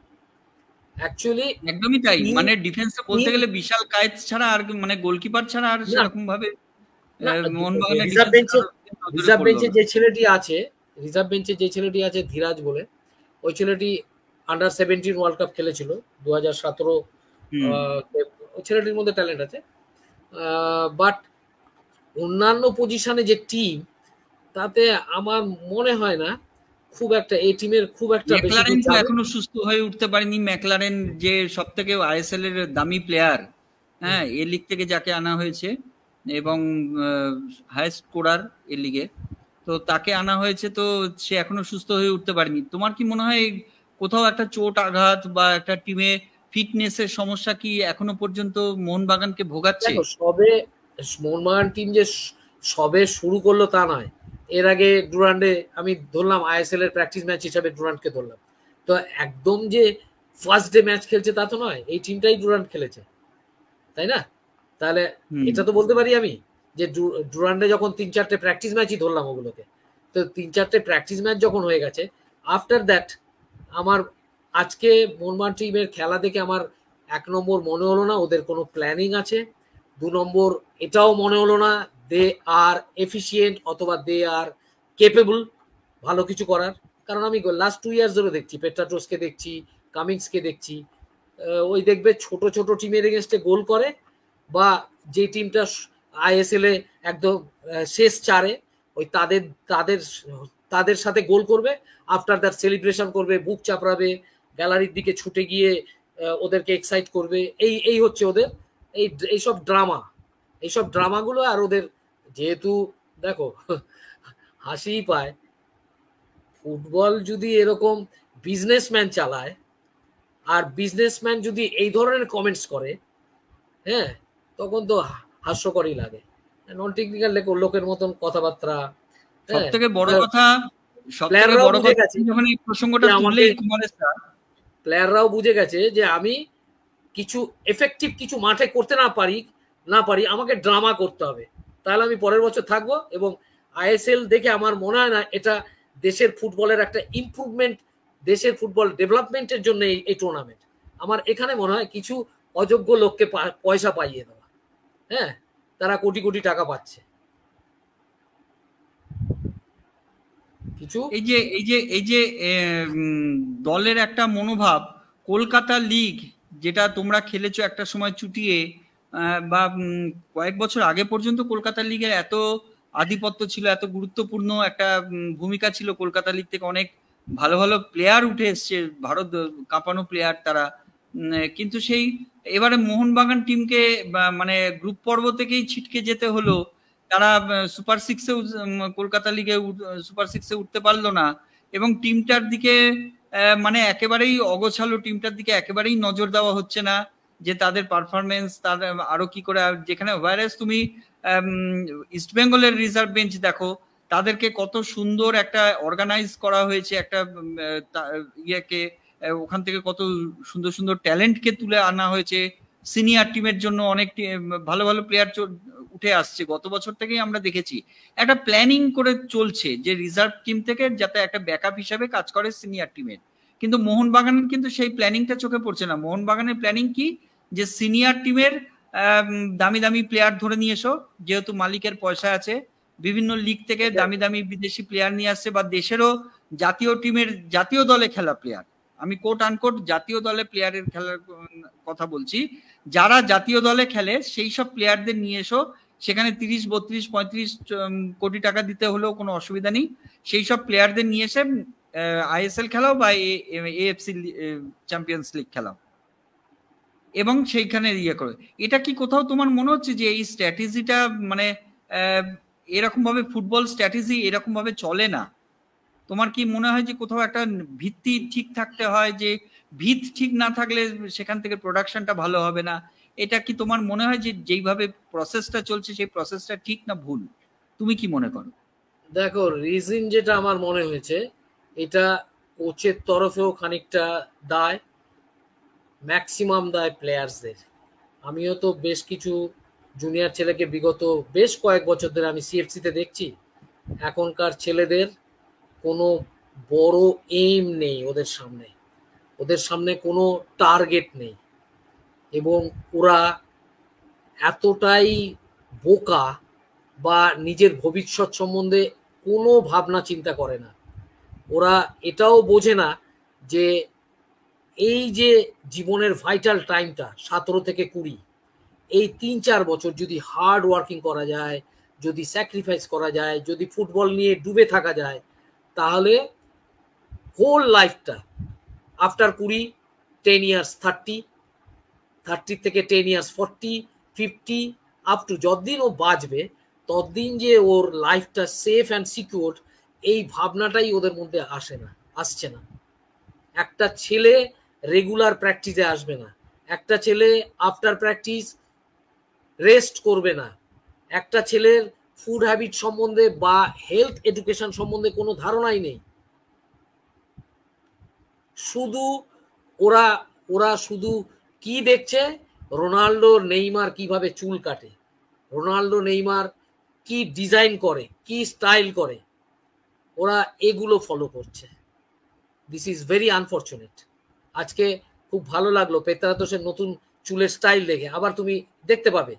অ্যাকচুয়ালি একদমই তাই, মানে ডিফেন্সে বলতে গেলে বিশাল কায়েত ছাড়া আর মানে গোলকিপার ছাড়া আর সেরকম ভাবে মোহনবাগানের রিজার্ভ বেঞ্চে যে ছেলেটি আছে, রিজার্ভ বেঞ্চে যে ছেলেটি আছে ধীরাজ বলে, ওই ছেলেটি আন্ডার 17 ওয়ার্ল্ড কাপ খেলেছিল 2017। ওই ছেলেটির মধ্যে ট্যালেন্ট আছে, বাট অন্যান্য পজিশনে যে টিম, তাতে আমার মনে হয় না খুব একটা এই টিমের খুব একটা ম্যাকলারেন তো এখনো সুস্থ হয়ে উঠতে পারেনি। ম্যাকলারেন যে সবথেকে আইএসএল এর দামি প্লেয়ার, হ্যাঁ, এই লিগ থেকে যাকে আনা হয়েছে এবং হাইয়েস্ট স্কোরার এই লিগে, তো তাকে আনা হয়েছে, তো সে এখনো সুস্থ হয়ে উঠতে পারেনি। তোমার কি মনে হয় কোথাও একটা চোট আঘাত বা একটা টিমে ফিটনেসের সমস্যা কি এখনো পর্যন্ত মোহনবাগানকে ভোগাচ্ছে? সবে মোহনবাগান টিম যে সবে শুরু করলো তা নয়, এর আগে ডুরান্ডে আমি ধরলাম আইএসএল এর প্র্যাকটিস ম্যাচ হিসাবে ডুরান্ডকে ধরলাম, তো একদম যে ফার্স্ট ডে ম্যাচ খেলছে তা তো নয়, এই টিমটাই ডুরান্ড খেলেছে, তাই না? তাহলে এটা তো বলতে পারি আমি যে ডুরান্ডে যখন 3-4টে প্র্যাকটিস ম্যাচই ধরলাম ওগুলোকে, তো 3-4টে প্র্যাকটিস ম্যাচ যখন হয়ে গেছে, আফটার দ্যাট আমার আজকে মোহনবাগান টিমের খেলা দেখে আমার 1 নম্বর মনে হলো না ওদের কোনো প্ল্যানিং আছে, 2 নম্বর এটাও মনে হলো না দে আর এফিসিয়েন্ট অথবা দে আর কেপেবল ভালো কিছু করার। কারণ আমি লাস্ট 2 ইয়ার্স ধরে দেখছি, পেট্রাটোসকে দেখছি, কামিংসকে দেখছি, ওই দেখবে ছোট ছোট টিমের এগেনস্টে গোল করে, বা যে টিমটা আইএসএল এ একদম শেষ চারে ওই তাদের সাথে গোল করবে, আফটার দ্যাট সেলিব্রেশন করবে, বুক চাপড়াবে, গ্যালারির দিকে ছুটে গিয়ে ওদেরকে এক্সাইট করবে, এই হচ্ছে ওদের এইসব ড্রামাগুলো। আর ওদের যেহেতু দেখো হাসিই পায়, ফুটবল যদি এরকম বিজনেসম্যান চালায়, আর বিজনেসম্যান যদি এই ধরনের কমেন্টস করে, হ্যাঁ, তখন তো হাস্যকরই লাগে। নন টেকনিক্যাল লোকের মতন কথাবার্তা। সবথেকে বড় কথা, যখন এই প্রসঙ্গটা তুললে প্লেয়াররাও বুঝে গেছে যে আমি কিছু এফেক্টিভ কিছু মাঠে করতে না পারি, না পারি, আমাকে ড্রামা করতে হবে, তাহলে আমি পরের বছর থাকবো। এবং আইএসএল দেখে আমার মনে হয় না এটা দেশের ফুটবলের একটা ইমপ্রুভমেন্ট, দেশের ফুটবল ডেভেলপমেন্টের জন্য এই টুর্নামেন্ট। আমার এখানে মনে হয় কিছু অযোগ্য লোককে পয়সা পাইয়ে দেওয়া, হ্যাঁ, তারা কোটি কোটি টাকা পাচ্ছে। কিছু এই যে দলের একটা মনোভাব, কলকাতা লিগ যেটা তোমরা খেলেছো একটা সময় চুটিয়ে, বা কয়েক বছর আগে পর্যন্ত কলকাতা লিগের এত আধিপত্য ছিল, এত গুরুত্বপূর্ণ একটা ভূমিকা ছিল, কলকাতা লিগ থেকে অনেক ভালো ভালো প্লেয়ার উঠে এসছে, ভারত কাঁপানো প্লেয়ার তারা। কিন্তু সেই এবারে মোহনবাগান টিমকে মানে গ্রুপ পর্ব থেকেই ছিটকে যেতে হলো, তারা সুপার সিক্সে কলকাতা লিগে সুপার সিক্সে উঠতে পারলো না, এবং টিমটার দিকে মানে একেবারেই অগোছালো, টিমটার দিকে একেবারেই নজর দেওয়া হচ্ছে না যে তাদের পারফরমেন্স তার আরো কি করে, যেখানে ভাইরাস তুমি ইস্টবেঙ্গলের রিজার্ভ বেঞ্চ দেখো, তাদেরকে কত সুন্দর একটা অর্গানাইজ করা হয়েছে, একটা ইয়েকে ওখান থেকে কত সুন্দর সুন্দর ট্যালেন্টকে তুলে আনা হয়েছে, সিনিয়র টিমের জন্য অনেক ভালো ভালো প্লেয়ার উঠে আসছে। গত বছর থেকেই আমরা দেখেছি একটা প্ল্যানিং করে চলছে যে রিজার্ভ টিম থেকে যাতে একটা ব্যাকআপ হিসাবে কাজ করে সিনিয়র টিমের। কিন্তু মোহনবাগানের কিন্তু সেই প্ল্যানিংটা চোখে পড়ছে না। মোহনবাগানের প্ল্যানিং কি, যে সিনিয়র টিমের দামি দামি প্লেয়ার ধরে নিয়ে এসো, যেহেতু মালিকের পয়সা আছে, বিভিন্ন লিগ থেকে দামি দামি বিদেশি প্লেয়ার নিয়ে আসছে, বা দেশেরও জাতীয় টিমের জাতীয় দলে খেলা প্লেয়ার, আমি কোট আনকোট জাতীয় দলে প্লেয়ারের খেলার কথা বলছি, যারা জাতীয় দলে খেলে সেই সব প্লেয়ারদের নিয়ে এসো, সেখানে 30, 32, 35 কোটি টাকা দিতে হলেও কোনো অসুবিধা নেই, সেই সব প্লেয়ারদের নিয়ে এসে আইএসএল খেলাও বা এএফসি চ্যাম্পিয়ন্স লিগ খেলাও, এবং সেইখানে ইয়ে করে। এটা কি কোথাও তোমার মনে হচ্ছে যে এই স্ট্র্যাটেজিটা মানে এরকম ভাবে ফুটবল স্ট্র্যাটেজি এরকম ভাবে চলে না? তোমার কি মনে হয় যে কোথাও একটা ভিত্তি ঠিক থাকতে হয়, যে ভিত ঠিক না থাকলে সেখান থেকে প্রোডাকশনটা ভালো হবে না? এটা কি তোমার মনে হয় যে যেইভাবে প্রসেসটা চলছে সেই প্রসেসটা ঠিক না ভুল? তুমি কি মনে করো? দেখো, রিজন যেটা আমার মনে হয়েছে, এটা কোচের তরফেও খানিকটা দায়, ম্যাক্সিমাম দায় প্লেয়ার্সদের। আমিও তো বেশ কিছু জুনিয়র ছেলেকে বিগত বেশ কয়েক বছর ধরে আমি সিএফসিতে দেখছি, এখনকার ছেলেদের কোনো বড় এইম নেই ওদের সামনে কোনো টার্গেট নেই, এবং ওরা এতটাই বোকা বা নিজের ভবিষ্যৎ সম্বন্ধে কোনো ভাবনা চিন্তা করে না। ওরা এটাও বোঝে না যে এই যে জীবনের ভাইটাল টাইমটা 17 থেকে 20, এই 3-4 বছর যদি হার্ড ওয়ার্কিং করা যায়, যদি স্যাক্রিফাইস করা যায়, যদি ফুটবল নিয়ে ডুবে থাকা যায়, তাহলে হোল লাইফটা আফটার 20, 10 ইয়ার্স 30 থেকে 10 ইয়ার্স 40, 50, আপ টু যতদিন ও বাঁচবে ততদিন যে ওর লাইফটা সেফ অ্যান্ড সিকিউর, এই ভাবনাটাই ওদের মধ্যে আসছে না। একটা ছেলে রেগুলার প্র্যাকটিসে আসবে না, একটা ছেলে আফটার প্র্যাকটিস রেস্ট করবে না, একটা ছেলের ফুড হ্যাবিট সম্বন্ধে বা হেলথ এডুকেশন সম্বন্ধে কোনো ধারণাই নেই। শুধু ওরা শুধু কি দেখছে, রোনাল্ডো নেইমার কিভাবে চুল কাটে, রোনাল্ডো নেইমার কি ডিজাইন করে, কি স্টাইল করে, ওরা এগুলো ফলো করছে। This is very unfortunate. আজকে খুব ভালো লাগলো পেত্রাতোসের নতুন চুলের স্টাইল দেখে। আবার তুমি দেখতে পাবে,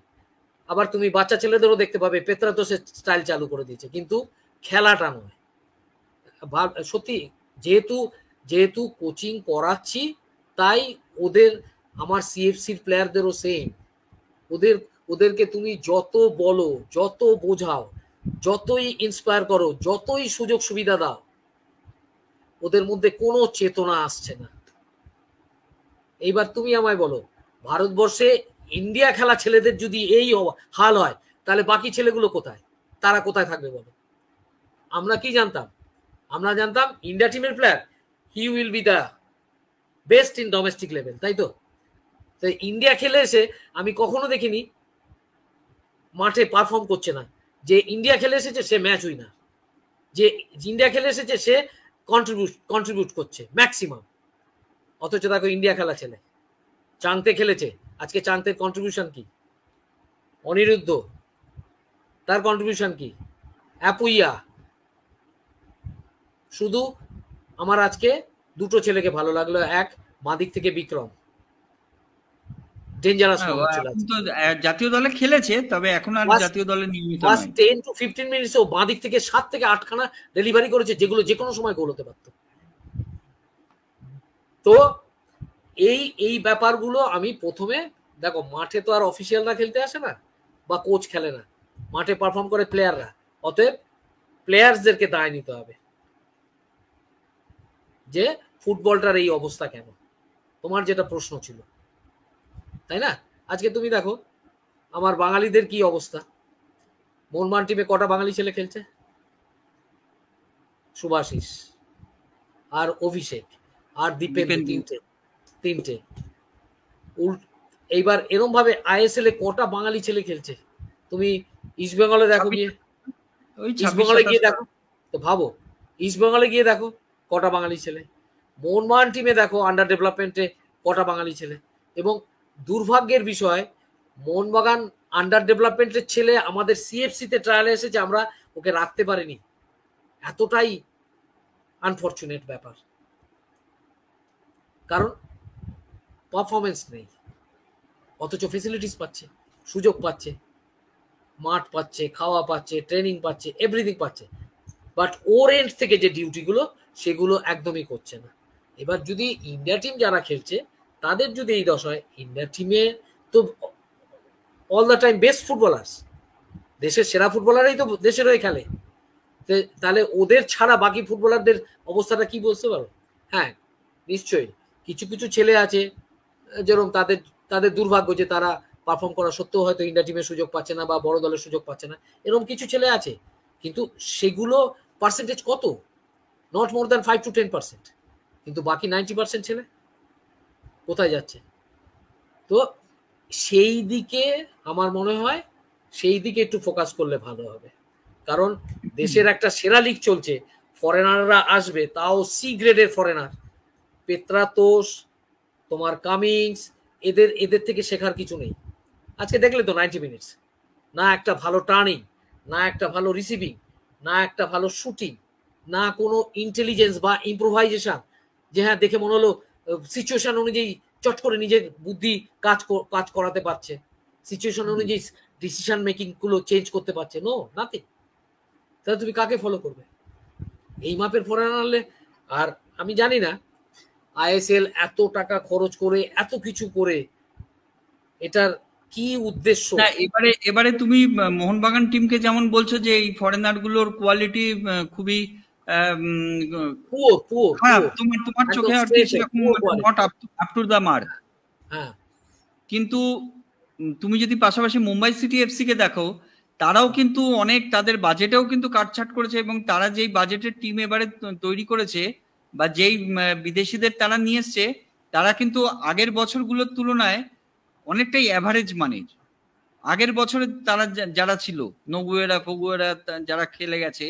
আবার তুমি বাচ্চা ছেলেদেরও দেখতে পাবে পেত্রাতোসের স্টাইল চালু করে দিয়েছে, কিন্তু খেলাটা নয়। সত্যি যেহেতু কোচিং করাচ্ছি, তাই আমার সিএফসির প্লেয়ারদেরও সেম। ওদেরকে তুমি যত বলো, যত বোঝাও, যতই ইন্সপায়ার করো, যতই সুযোগ সুবিধা দাও, ওদের মধ্যে কোনো চেতনা আসছে না। এইবার তুমি আমায় বলো, ভারতবর্ষে ইন্ডিয়া খেলা ছেলেদের যদি এই হাল হয়, তাহলে বাকি ছেলেগুলো কোথায়? তারা কোথায় থাকবে বলো? আমরা কি জানতাম? আমরা জানতাম ইন্ডিয়া টিমের player, he will be the best in domestic level, তাই তো? ইন্ডিয়া খেলে এসে আমি কখনো দেখিনি মাঠে পারফর্ম করছে না। যে ইন্ডিয়া খেলে এসেছে সে ম্যাচ উইনার, যে ইন্ডিয়া খেলে এসেছে সে কন্ট্রিবিউট করছে ম্যাক্সিমাম। অথচ দেখো ইন্ডিয়া খেলা ছেলে চাংতে খেলেছে, আজকে চাংতের কন্ট্রিবিউশন কি? অনিরুদ্ধ, তার কন্ট্রিবিউশন কি? অ্যাপুইয়া। শুধু আমার আজকে দুটো ছেলেকে ভালো লাগলো, এক বাঁ দিক থেকে বিক্রম, ডেঞ্জারাস মনে হচ্ছিল। জাতীয় দলে খেলেছে, তবে এখন আর জাতীয় দলে নিয়মিত নয়। 10 to 15 মিনিটসে ও বাঁ দিক থেকে 7 থেকে 8 খানা ডেলিভারি করেছে, যেগুলো যে কোনো সময় গোল হতে পারত। তো এই ব্যাপারগুলো আমি প্রথমে, দেখো মাঠে তো আর অফিসিয়ালরা খেলতে আসে না বা কোচ খেলে না, মাঠে পারফর্ম করে প্লেয়াররা, অতএব প্লেয়ার্সদেরকে দায় নিতে হবে যে ফুটবলটার এই অবস্থা কেন, তোমার যেটা প্রশ্ন ছিল, তাই না? আজকে তুমি দেখো আমার বাঙালিদের কি অবস্থা। মোহনবাগান টিমে কটা বাঙালি ছেলে খেলছে? সুভাশিস আর অভিষেক আর দীপেন্দ্র, তিনটে। এইবার এরম ভাবে আইএসএল এ কটা বাঙালি ছেলে খেলছে? তুমি ইস্ট বেঙ্গলে দেখো গিয়ে, ইস্ট বেঙ্গলে গিয়ে দেখো তো, ভাবো ইস্ট বেঙ্গলে গিয়ে দেখো কটা বাঙালি ছেলে, মোহনবাগান টিমে দেখো আন্ডার ডেভেলপমেন্টে কটা বাঙালি ছেলে। এবং দুর্ভাগ্যের বিষয়, মোহনবাগান আন্ডার ডেভেলপমেন্টের ছেলে আমাদের সিএফসি তে ট্রায়ালে এসেছে, আমরা ওকে রাখতে পারিনি, এতটাই আনফরচুনেট ব্যাপার। কারণ পারফরমেন্স নেই, অথচ ফেসিলিটিস পাচ্ছে, সুযোগ পাচ্ছে, মাঠ পাচ্ছে, খাওয়া পাচ্ছে, ট্রেনিং পাচ্ছে, এভরিথিং পাচ্ছে, বাট ওর এন্ড থেকে যে ডিউটিগুলো সেগুলো একদমই করছে না। এবার যদি ইন্ডিয়া টিম যারা খেলছে তাদের যদি এই দশা হয়, ইন্ডিয়া টিমে তো all the time best footballers, দেশের সেরা ফুটবলারই তো দেশের হয়ে খেলে, তাহলে ওদের ছাড়া বাকি ফুটবলারদের অবস্থাটা কি বলতে পারো? হ্যাঁ নিশ্চয়ই কিছু কিছু ছেলে আছে যেরকম তাদের দুর্ভাগ্য যে তারা পারফর্ম করা সত্ত্বেও হয়তো ইন্ডিয়া টিমের সুযোগ পাচ্ছে না বা বড় দলের সুযোগ পাচ্ছে না, এরকম কিছু ছেলে আছে, কিন্তু সেগুলো পার্সেন্টেজ কত? Not more than 5 to 10%। কিন্তু বাকি 90% ছেলে কোথায় যাচ্ছে? তো সেই দিকে আমার মনে হয় সেই দিকে একটু ফোকাস করলে ভালো হবে। কারণ দেশের একটা সেরা লিগ চলছে, ফরেনাররা আসবে, তাও সি গ্রেডের ফরেনার, পেত্রাতোস, তোমার কামিংস, এদের থেকে শেখার কিছু নেই। আজকে দেখলে তো 90 মিনিটস, না একটা ভালো টার্নিং, না একটা ভালো রিসিভিং, না একটা ভালো শুটিং, না কোনো ইন্টেলিজেন্স বা ইম্প্রোভাইজেশন, যে হ্যাঁ দেখে মনে হলো সিচুয়েশন অনুযায়ী চট করে নিজের বুদ্ধি কাজ করাতে পারছে, সিচুয়েশন অনুযায়ী ডিসিশন মেকিং গুলো চেঞ্জ করতে পারছে। No, nothing. তাহলে তুমি কাকে ফলো করবে? এই মাপের ফরেনার আনলে, আর আমি জানি না আইএসএল এত টাকা খরচ করে এত কিছু করে এটার কি উদ্দেশ্য। না, এবারে তুমি মোহনবাগান টিমকে যেমন বলছো যে এই ফরেনার গুলোর কোয়ালিটি খুবই খারাপ, তোমার চোখে আর কি সেরকম not up to the mark. হ্যাঁ, কিন্তু তুমি যদি পাশাপাশি মুম্বাই সিটি এফসি কে দেখো, তারাও কিন্তু অনেক তাদের বাজেটেও কিন্তু কাটছাট করেছে, এবং তারা যেই বাজেটের টিম এবারে তৈরি করেছে বা যেই বিদেশিদের তারা নিয়ে এসছে, তারা কিন্তু আগের বছরগুলোর তুলনায় অনেকটাই অ্যাভারেজ মানের। আগের বছরে তারা যারা ছিল, নগুয়েরা ফগুয়েরা যারা খেলে গেছে,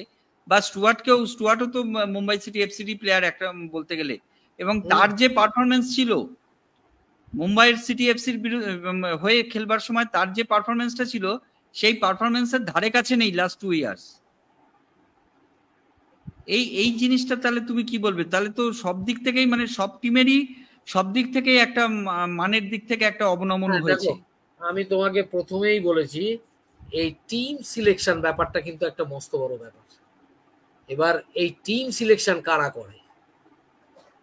বা স্টুয়ার্টও তো মুম্বাই সিটি এফসিডি প্লেয়ার একটা বলতে গেলে, এবং তার যে পারফরমেন্স ছিল মুম্বাই সিটি এফসির হয়ে খেলবার সময়, তার যে পারফরমেন্সটা ছিল সেই পারফরমেন্সের ধারে কাছে নেই লাস্ট 2 ইয়ার্স। এই জিনিসটা তাহলে তুমি কি বলবে? তাহলে তো সব দিক থেকেই, মানে সব টিমেরই সব দিক থেকেই একটা মানের দিক থেকে একটা অবনমন হয়েছে। আমি তোমাকে প্রথমেই বলেছি এই টিম সিলেকশন ব্যাপারটা কিন্তু একটা মস্ত বড় ব্যাপার। এবার এই টিম সিলেকশন কারা করে?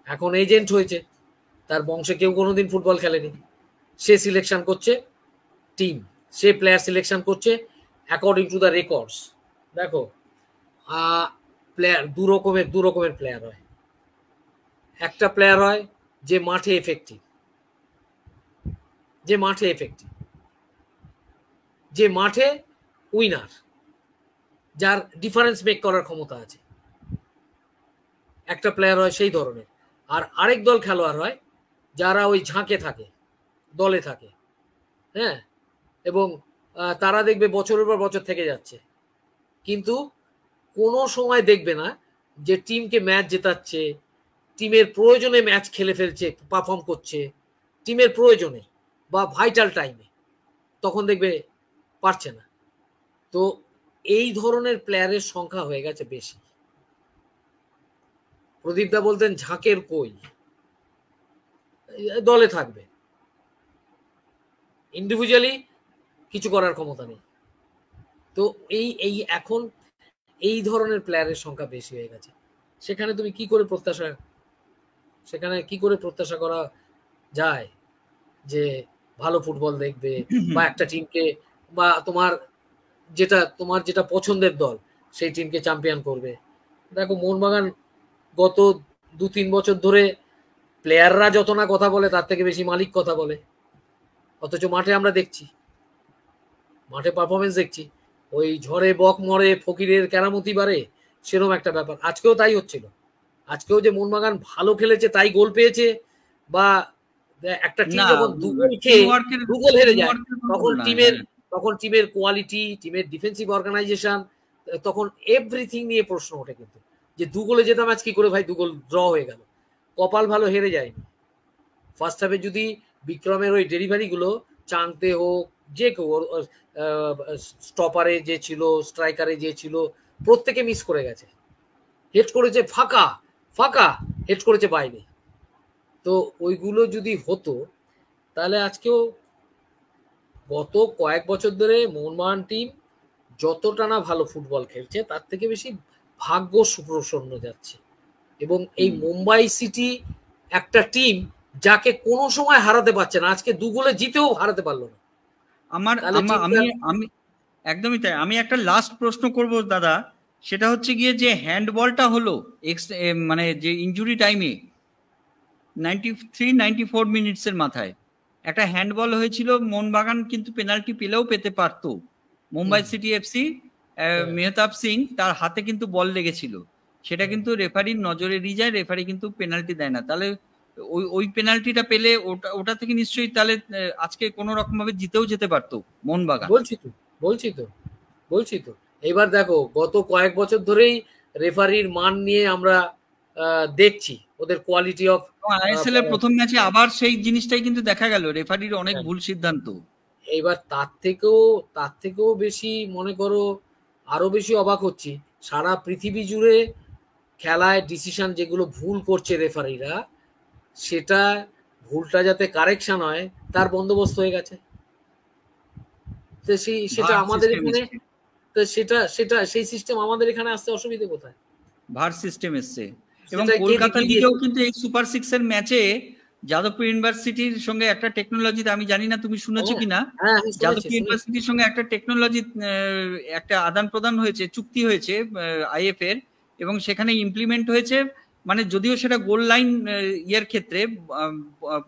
এখন এজেন্ট হয়েছে, তার বংশে কেউ কোনোদিন ফুটবল খেলেনি, সে সিলেকশন করছে টিম, সে প্লেয়ার সিলেকশন করছে অ্যাকর্ডিং টু দ্য রেকর্ডস। দেখো প্লেয়ার দু রকমের প্লেয়ার হয়। একটা প্লেয়ার হয় যে মাঠে এফেক্টিভ, যে মাঠে উইনার, যার ডিফারেন্স মেক করার ক্ষমতা আছে, একটা প্লেয়ার হয় সেই ধরনের। আর আরেক দল খেলোয়াড় হয় যারা ওই ঝাঁকে থাকে, দলে থাকে, হ্যাঁ, এবং তারা দেখবে বছরের পর বছর থেকে যাচ্ছে, কিন্তু কোনো সময় দেখবে না যে টিমকে ম্যাচ জেতাচ্ছে, টিমের প্রয়োজনে ম্যাচ খেলে ফেলছে, পারফর্ম করছে টিমের প্রয়োজনে বা ভাইটাল টাইমে, তখন দেখবে পারছে না। তো এই ধরনের প্লেয়ারের সংখ্যা হয়ে গেছে বেশি। প্রদীপদা বলতেন ঝাঁকের কই, দলে থাকবে, ইন্ডিভিজুয়ালি কিছু করার ক্ষমতা নেই। তো এই এখন এই ধরনের প্লেয়ারের সংখ্যা বেশি হয়ে গেছে। সেখানে তুমি কি করে প্রত্যাশা করা যায় যে ভালো ফুটবল দেখবে বা একটা টিমকে, বা তোমার যেটা পছন্দের দল সেই টিমকে চ্যাম্পিয়ন করবে। দেখো মোহনবাগান গত 2-3 বছর ধরে প্লেয়াররা যত না কথা বলে তার থেকে বেশি মালিক কথা বলে, অথচ মাঠে আমরা দেখছি, মাঠে পারফরমেন্স দেখছি, ওই ঝড়ে বক মরে ফকিরের কেরামতি বাড়ে, সেরকম একটা ব্যাপার। আজকেও তাই হচ্ছিল। আজকেও যে মোহনবাগান ভালো খেলেছে তাই গোল পেয়েছে, বা একটা টিম যখন দুগোল হেরে যায় তখন টিমের কোয়ালিটি, টিমের ডিফেন্সিভ অর্গানাইজেশন, তখন এভরিথিং নিয়ে প্রশ্ন ওঠে। কিন্তু যে 2 গোলে যেতাম আজ কি করে ভাই 2 গোল ড্র হয়ে গেল, কপাল ভালো হেরে যায়নি। ফার্স্ট হাফে যদি বিক্রমের ওই ডেলিভারি গুলো চাংতে হোক, যে কেউ স্টপারে যে ছিল, স্ট্রাইকারে যে ছিল, প্রত্যেকে মিস করে গেছে, হেড করেছে ফাঁকা হেড করেছে বাইরে। তো ওইগুলো যদি হতো তাহলে আজকেও, গত কয়েক বছর ধরে মোহনবাগান টিম যতটা না ভালো ফুটবল খেলছে তার থেকে বেশি ভাগ্য সুপ্রসন্ন যাচ্ছে। এবং এই মুম্বাই সিটি একটা টিম যাকে কোনো সময় হারাতে পারছে না, আজকে 2 গোলে জিতেও হারাতে পারলো না। আমি একদমই তাই। আমি একটা লাস্ট প্রশ্ন করব দাদা, সেটা হচ্ছে গিয়ে যে হ্যান্ডবলটা হলো মানে যে ইনজুরি টাইমে 93-94 মিনিটসের মাথায় একটা হ্যান্ডবল হয়েছিল, মোহনবাগান কিন্তু পেনাল্টি পেলেও পেতে পারতো। মুম্বাই সিটি এফসি মেহতাব সিং তার হাতে কিন্তু বল লেগেছিল, সেটা কিন্তু রেফারির নজরে দিয়ে যায়, রেফারি কিন্তু পেনাল্টি দেয় না। তাহলে ওই পেনাল্টিটা পেলে ওটা থেকে নিশ্চয়ই তাহলে আজকে কোনো রকম ভাবে জিতেও যেতে পারতো মোহনবাগান। বলছি তো এবার দেখো গত কয়েক বছর ধরেই রেফারির মান নিয়ে আমরা দেখছি, ওদের কোয়ালিটি অফ আইএসএল এর প্রথম ম্যাচে আবার সেই জিনিসটাই কিন্তু দেখা গেল, রেফারির অনেক ভুল সিদ্ধান্ত। এইবার তার থেকেও বেশি মনে করো, আরো বেশি অবাক হচ্ছি, সারা পৃথিবী জুড়ে খেলায় ডিসিশন যেগুলো ভুল করছে রেফারিরা, সেটা ভুলটা যাতে কারেকশন হয় তার বন্দোবস্ত হয়ে গেছে। তো সেটা আমাদের এখানে, তো সেই সিস্টেম আমাদের এখানে আসতে অসুবিধা কোথায়? ভার সিস্টেম এসছে। এবং কলকাতা লিগেও কিন্তু এই সুপার 6 এর ম্যাচে যাদবপুর ইউনিভার্সিটির সঙ্গে একটা টেকনোলজি, আমি জানি না তুমি শুনেছো কিনা, যাদবপুর ইউনিভার্সিটির সঙ্গে একটা টেকনোলজি, একটা আদান প্রদান হয়েছে, চুক্তি হয়েছে আইএফ এর, এবং সেখানে ইমপ্লিমেন্ট হয়েছে। মানে যদিও সেটা গোল লাইন ইয়ের ক্ষেত্রে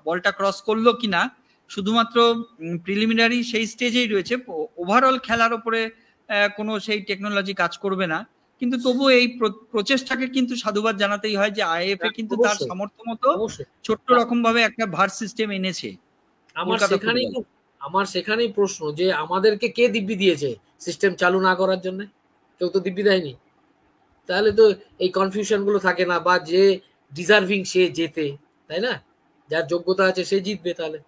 বলটা ক্রস করলো কিনা শুধুমাত্র প্রিলিমিনারি সেই স্টেজেই রয়েছে, ওভারঅল খেলার উপরে কোনো সেই টেকনোলজি কাজ করবে না। কিন্তু তবু এই প্রচেষ্টাকে কিন্তু সাধুবাদ জানাতেই হয় যে আইএফএ কিন্তু তার সামর্থ্য মতো ছোট্ট রকম ভাবে একটা ভার সিস্টেম এনেছে। আমার সেখানেই প্রশ্ন যে আমাদেরকে কে দিব্যি দিয়েছে সিস্টেম চালু না করার জন্য? কেউ তো দিব্যি দেয়নি। তাহলে তো এই কনফিউশন গুলো থাকে না, বা যে ডিজার্ভিং সে জেতে, তাই না? যার যোগ্যতা আছে সে জিতবে, তাহলে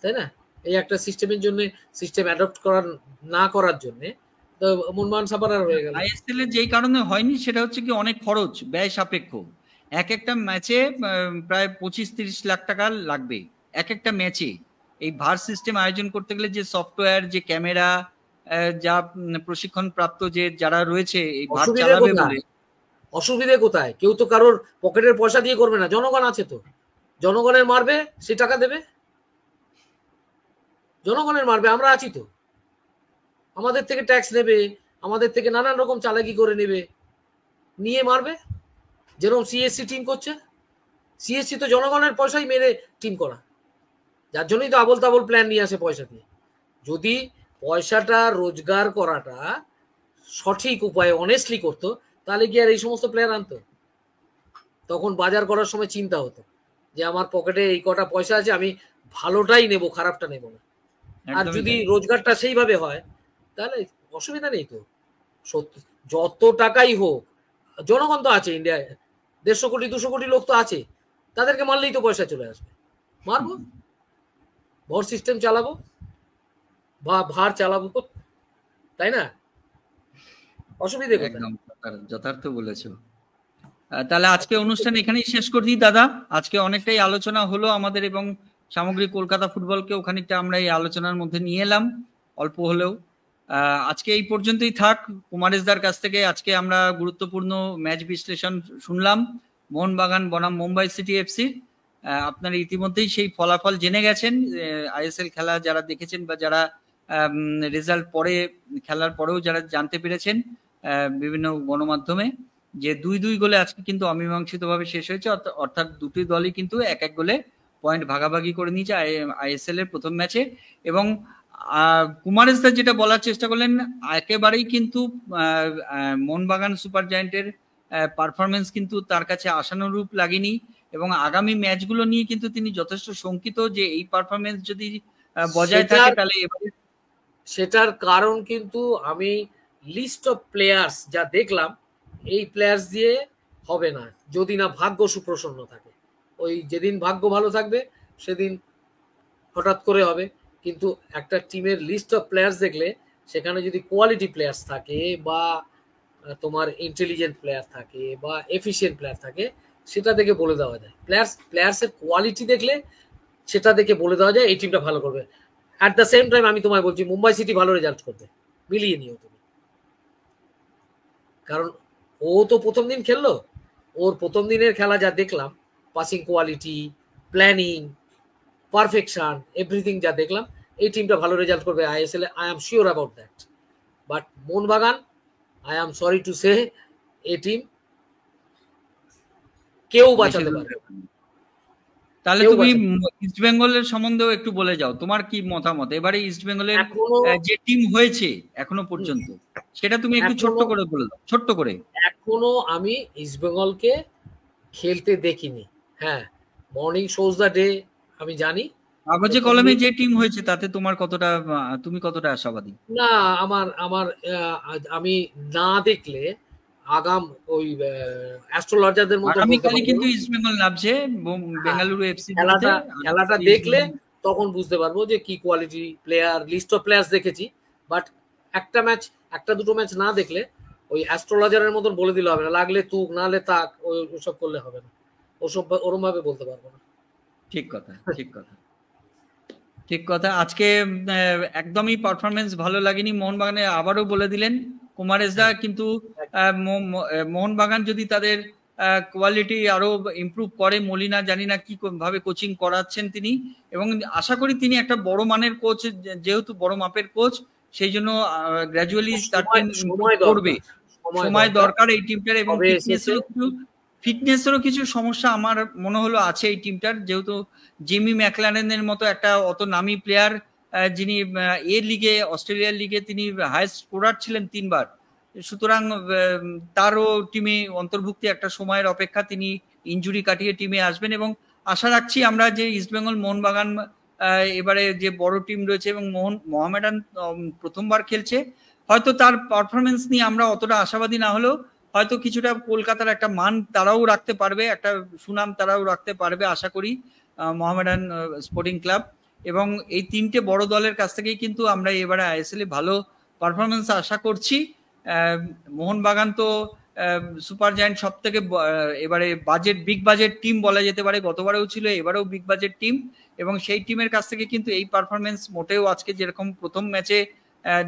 তাই না? এই একটা সিস্টেমের জন্য, সিস্টেম অ্যাডপ্ট না করার জন্য মোহনবাগান সাপারার হয়ে গেল। আইএসএল এর যেই কারণে হয়নি সেটা হচ্ছে কি অনেক খরচ, ব্যয় সাপেক্ষ। একটা ম্যাচে প্রায় 25-30 লাখ টাকা লাগবে একটা ম্যাচে। এই ভার সিস্টেম আয়োজন করতে গেলে যে সফটওয়্যার, যে ক্যামেরা, যা প্রশিক্ষণ প্রাপ্ত যে যারা রয়েছে এই ভার চালাবে বলে, অসুবিধে কোথায়? কেউ তো কারোর পকেটের পয়সা দিয়ে করবে না, জনগণ আছে তো, জনগণের মারবে, সে টাকা দেবে, জনগণের মারবে, আমরা আছি তো, আমাদের থেকে ট্যাক্স নেবে, আমাদের থেকে নানান রকম চালাকি করে নেবে, নিয়ে মারবে। যেরকম সিএসসি টিম করছে, সিএসসি তো জনগণের পয়সাই মেরে টিম করা, যার জন্যই তো আবল তাবল প্ল্যান নিয়ে আসে পয়সা দিয়ে। যদি পয়সাটা রোজগার করাটা সঠিক উপায়ে অনেস্টলি করতো তাহলে কি আর এই সমস্ত প্লেয়ার আনতো? তখন বাজার করার সময় চিন্তা হতো যে আমার পকেটে এই কটা পয়সা আছে, আমি ভালোটাই নেব, খারাপটা নেব না। আর যদি রোজগারটা সেইভাবে হয় তাহলে অসুবিধা নেই তো। যত টাকাই হোক, জনগণ তো আছে ইন্ডিয়ায়, 150 কোটি 200 কোটি লোক তো আছে, তাদেরকে মারলেই তো পয়সা চলে আসবে। মারবো, ভর সিস্টেম চালাবো বা ভার চালাবো, তাই না? অসুবিধে কোথায়? একদম যথার্থ বলেছো। তাহলে আজকে অনুষ্ঠান এখানেই শেষ করছি দাদা। আজকে অনেকটাই আলোচনা হলো আমাদের, এবং সামগ্রিক কলকাতা ফুটবলকেও খানিকটা আমরা এই আলোচনার মধ্যে নিয়ে এলাম অল্প হলেও। আজকে এই পর্যন্তই থাক। কুমারেশদার কাছ থেকে আজকে আমরা গুরুত্বপূর্ণ ম্যাচ বিশ্লেষণ শুনলাম মোহনবাগান বনাম মুম্বাই সিটি এফসি। আপনারা ইতিমধ্যেই সেই ফলাফল জেনে গেছেন। আইএসএল খেলা যারা দেখেছেন বা যারা রেজাল্ট পরে খেলার পরেও যারা জানতে পেরেছেন বিভিন্ন গণমাধ্যমে, যে 2-2 গোলে আজকে কিন্তু অমীমাংসিতভাবে শেষ হয়েছে। অর্থাৎ দুটি দলই কিন্তু এক এক গোলে পয়েন্ট ভাগাভাগি করে নিয়েছে আইএসএল এর প্রথম ম্যাচে। এবং কুমারেশদা যেটা বলার চেষ্টা করলেন, একেবারেই কিন্তু মোহনবাগান সুপার জায়ান্টের পারফরমেন্স কিন্তু তার কাছে আশানুরূপ লাগেনি, এবং আগামী ম্যাচগুলো নিয়ে কিন্তু তিনি যথেষ্ট শঙ্কিত যে এই পারফরমেন্স যদি বজায় থাকে তাহলে এবারে। সেটার কারণ কিন্তু আমি লিস্ট অফ প্লেয়ার্স যা দেখলাম, এই প্লেয়ার্স দিয়ে হবে না যদি না ভাগ্য সুপ্রসন্ন থাকে। ওই যেদিন ভাগ্য ভালো থাকবে সেদিন হঠাৎ করে হবে। কিন্তু একটা টিমের লিস্ট অফ প্লেয়ার্স দেখলে সেখানে যদি কোয়ালিটি প্লেয়ার্স থাকে বা তোমার ইন্টেলিজেন্ট প্লেয়ার থাকে বা এফিশিয়েন্ট প্লেয়ার থাকে, সেটা দেখে বলে দেওয়া যায়। প্লেয়ার্সের কোয়ালিটি দেখলে সেটা দেখে বলে দেওয়া যায় এই টিমটা ভালো করবে। অ্যাট দ্য সেম টাইম আমি তোমায় বলছি মুম্বাই সিটি ভালো রেজাল্ট করবে, মিলিয়ে নিও তুমি। কারণ ও তো প্রথম দিন খেললো, ওর প্রথম দিনের খেলা যা দেখলাম, passing quality, planning, perfection, everything যা দেখলাম, এই টিমটা ভালো রেজাল্ট করবে ISL A. I am sure about that. But Mohun Bagan, I am sorry to say, এই টিম কেউ বাঁচাতে পারবে। তাহলে তুমি ইস্ট বেঙ্গলের সম্বন্ধেও একটু বলে যাও, তোমার কি মতামত এবারে ইস্ট বেঙ্গলের যে টিম হয়েছে এখনো পর্যন্ত, সেটা তুমি একটু ছোট্ট করে বলে দাও, ছোট্ট করে। এখনো আমি ইস্ট বেঙ্গলকে খেলতে দেখিনি। হ্যাঁ, মর্নিং শোজ দ্য ডে আমি জানি। কাগজে কলমে যে টিম হয়েছে তাতে তোমার কতটা, তুমি কতটা আশাবাদী? না, আমার আমি না দেখলে আগাম ওই অ্যাস্ট্রোলজারদের মতো আগামীকালই কিন্তু ইস্ট বেঙ্গল নামছে বেঙ্গালুরু এফসি। খেলাটা দেখলে তখন বুঝতে পারবো যে কি quality player. List of players দেখেছি, বাট একটা দুটো ম্যাচ না দেখলে ওই অ্যাস্ট্রোলজারের মতন বলে দিলে হবে না। লাগলে তুক, নাহলে তাক, ওসব করলে হবে না। ওরম ভাবে বলতে পারবো না। ঠিক কথা, ঠিক কথা, ঠিক কথা। আজকে একদমই পারফরমেন্স ভালো লাগেনি মোহনবাগানে, আবারও বলে দিলেন কুমারেশদা। কিন্তু মোহনবাগান যদি তাদের কোয়ালিটি আরো ইমপ্রুভ করে, মলিনা জানি না কি ভাবে কোচিং করাচ্ছেন তিনি, এবং আশা করি তিনি একটা বড় মানের কোচ, যেহেতু বড় মাপের কোচ, সেই জন্য গ্র্যাজুয়ালি তার টিম করবে। সময় দরকার এই টিমটার, এবং ফিটনেসেরও কিছু সমস্যা আমার মনে হলো আছে এই টিমটার। যেহেতু জিমি ম্যাকলারেনের মতো একটা অত নামি প্লেয়ার, যিনি এর লিগে, অস্ট্রেলিয়ার লিগে তিনি হাইয়েস্ট স্কোরার ছিলেন 3 বার, সুতরাং তারও টিমে অন্তর্ভুক্তি একটা সময়ের অপেক্ষা। তিনি ইনজুরি কাটিয়ে টিমে আসবেন, এবং আশা রাখছি আমরা যে ইস্টবেঙ্গল মোহনবাগান এবারে যে বড় টিম রয়েছে, এবং মোহামেডান প্রথমবার খেলছে, হয়তো তার পারফরমেন্স নিয়ে আমরা অতটা আশাবাদী না হলেও হয়তো কিছুটা কলকাতার একটা মান তারাও রাখতে পারবে, একটা সুনাম তারাও রাখতে পারবে আশা করি মোহামেডান স্পোর্টিং ক্লাব। এবং এই তিনটে বড় দলের কাছ থেকেই কিন্তু আমরা এবারে আইএসএল এ ভালো পারফরমেন্স আশা করছি। মোহনবাগান তো সুপার জায়ান্ট সব থেকে এবারে বিগ বাজেট টিম বলা যেতে পারে, গতবারেও ছিল, এবারেও বিগ বাজেট টিম, এবং সেই টিমের কাছ থেকে কিন্তু এই পারফরমেন্স মোটেও আজকে যেরকম প্রথম ম্যাচে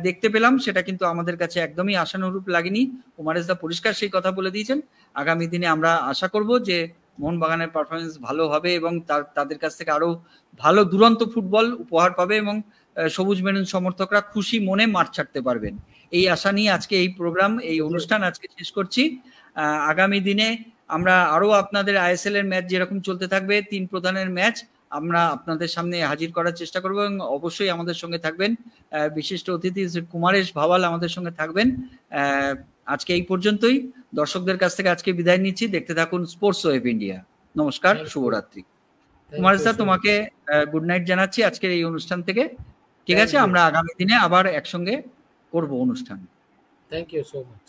দেখতে পেলাম সেটা কিন্তু আমাদের কাছে একদমই আশানুরূপ লাগেনি। কুমারেশদা পরিষ্কার সেই কথা বলে দিয়েছেন। আগামী দিনে আমরা আশা করব যে মোহনবাগানের পারফরমেন্স ভালো হবে, এবং তাদের কাছ থেকে আরো ভালো দুরন্ত ফুটবল উপহার পাবে, এবং সবুজ মেরুন সমর্থকরা খুশি মনে মাঠ ছাড়তে পারবেন। এই আশা নিয়ে আজকে এই প্রোগ্রাম, এই অনুষ্ঠান আজকে শেষ করছি। আগামী দিনে আমরা আরো আপনাদের আইএসএল এর ম্যাচ যেরকম চলতে থাকবে, 3 প্রধানের ম্যাচ আমরা আপনাদের সামনে হাজির করার চেষ্টা করব, এবং অবশ্যই আমাদের সঙ্গে থাকবেন বিশিষ্ট অতিথি কুমারেশ ভাওয়াল, আমাদের সঙ্গে থাকবেন। আজকে এই পর্যন্তই। দর্শকদের কাছ থেকে আজকে বিদায় নিচ্ছি। দেখতে থাকুন স্পোর্টস ওয়েব ইন্ডিয়া। নমস্কার, শুভরাত্রি। কুমারেশদা, তোমাকে গুড নাইট জানাচ্ছি আজকের এই অনুষ্ঠান থেকে। ঠিক আছে, আমরা আগামী দিনে আবার একসঙ্গে করব অনুষ্ঠান। Thank you so much.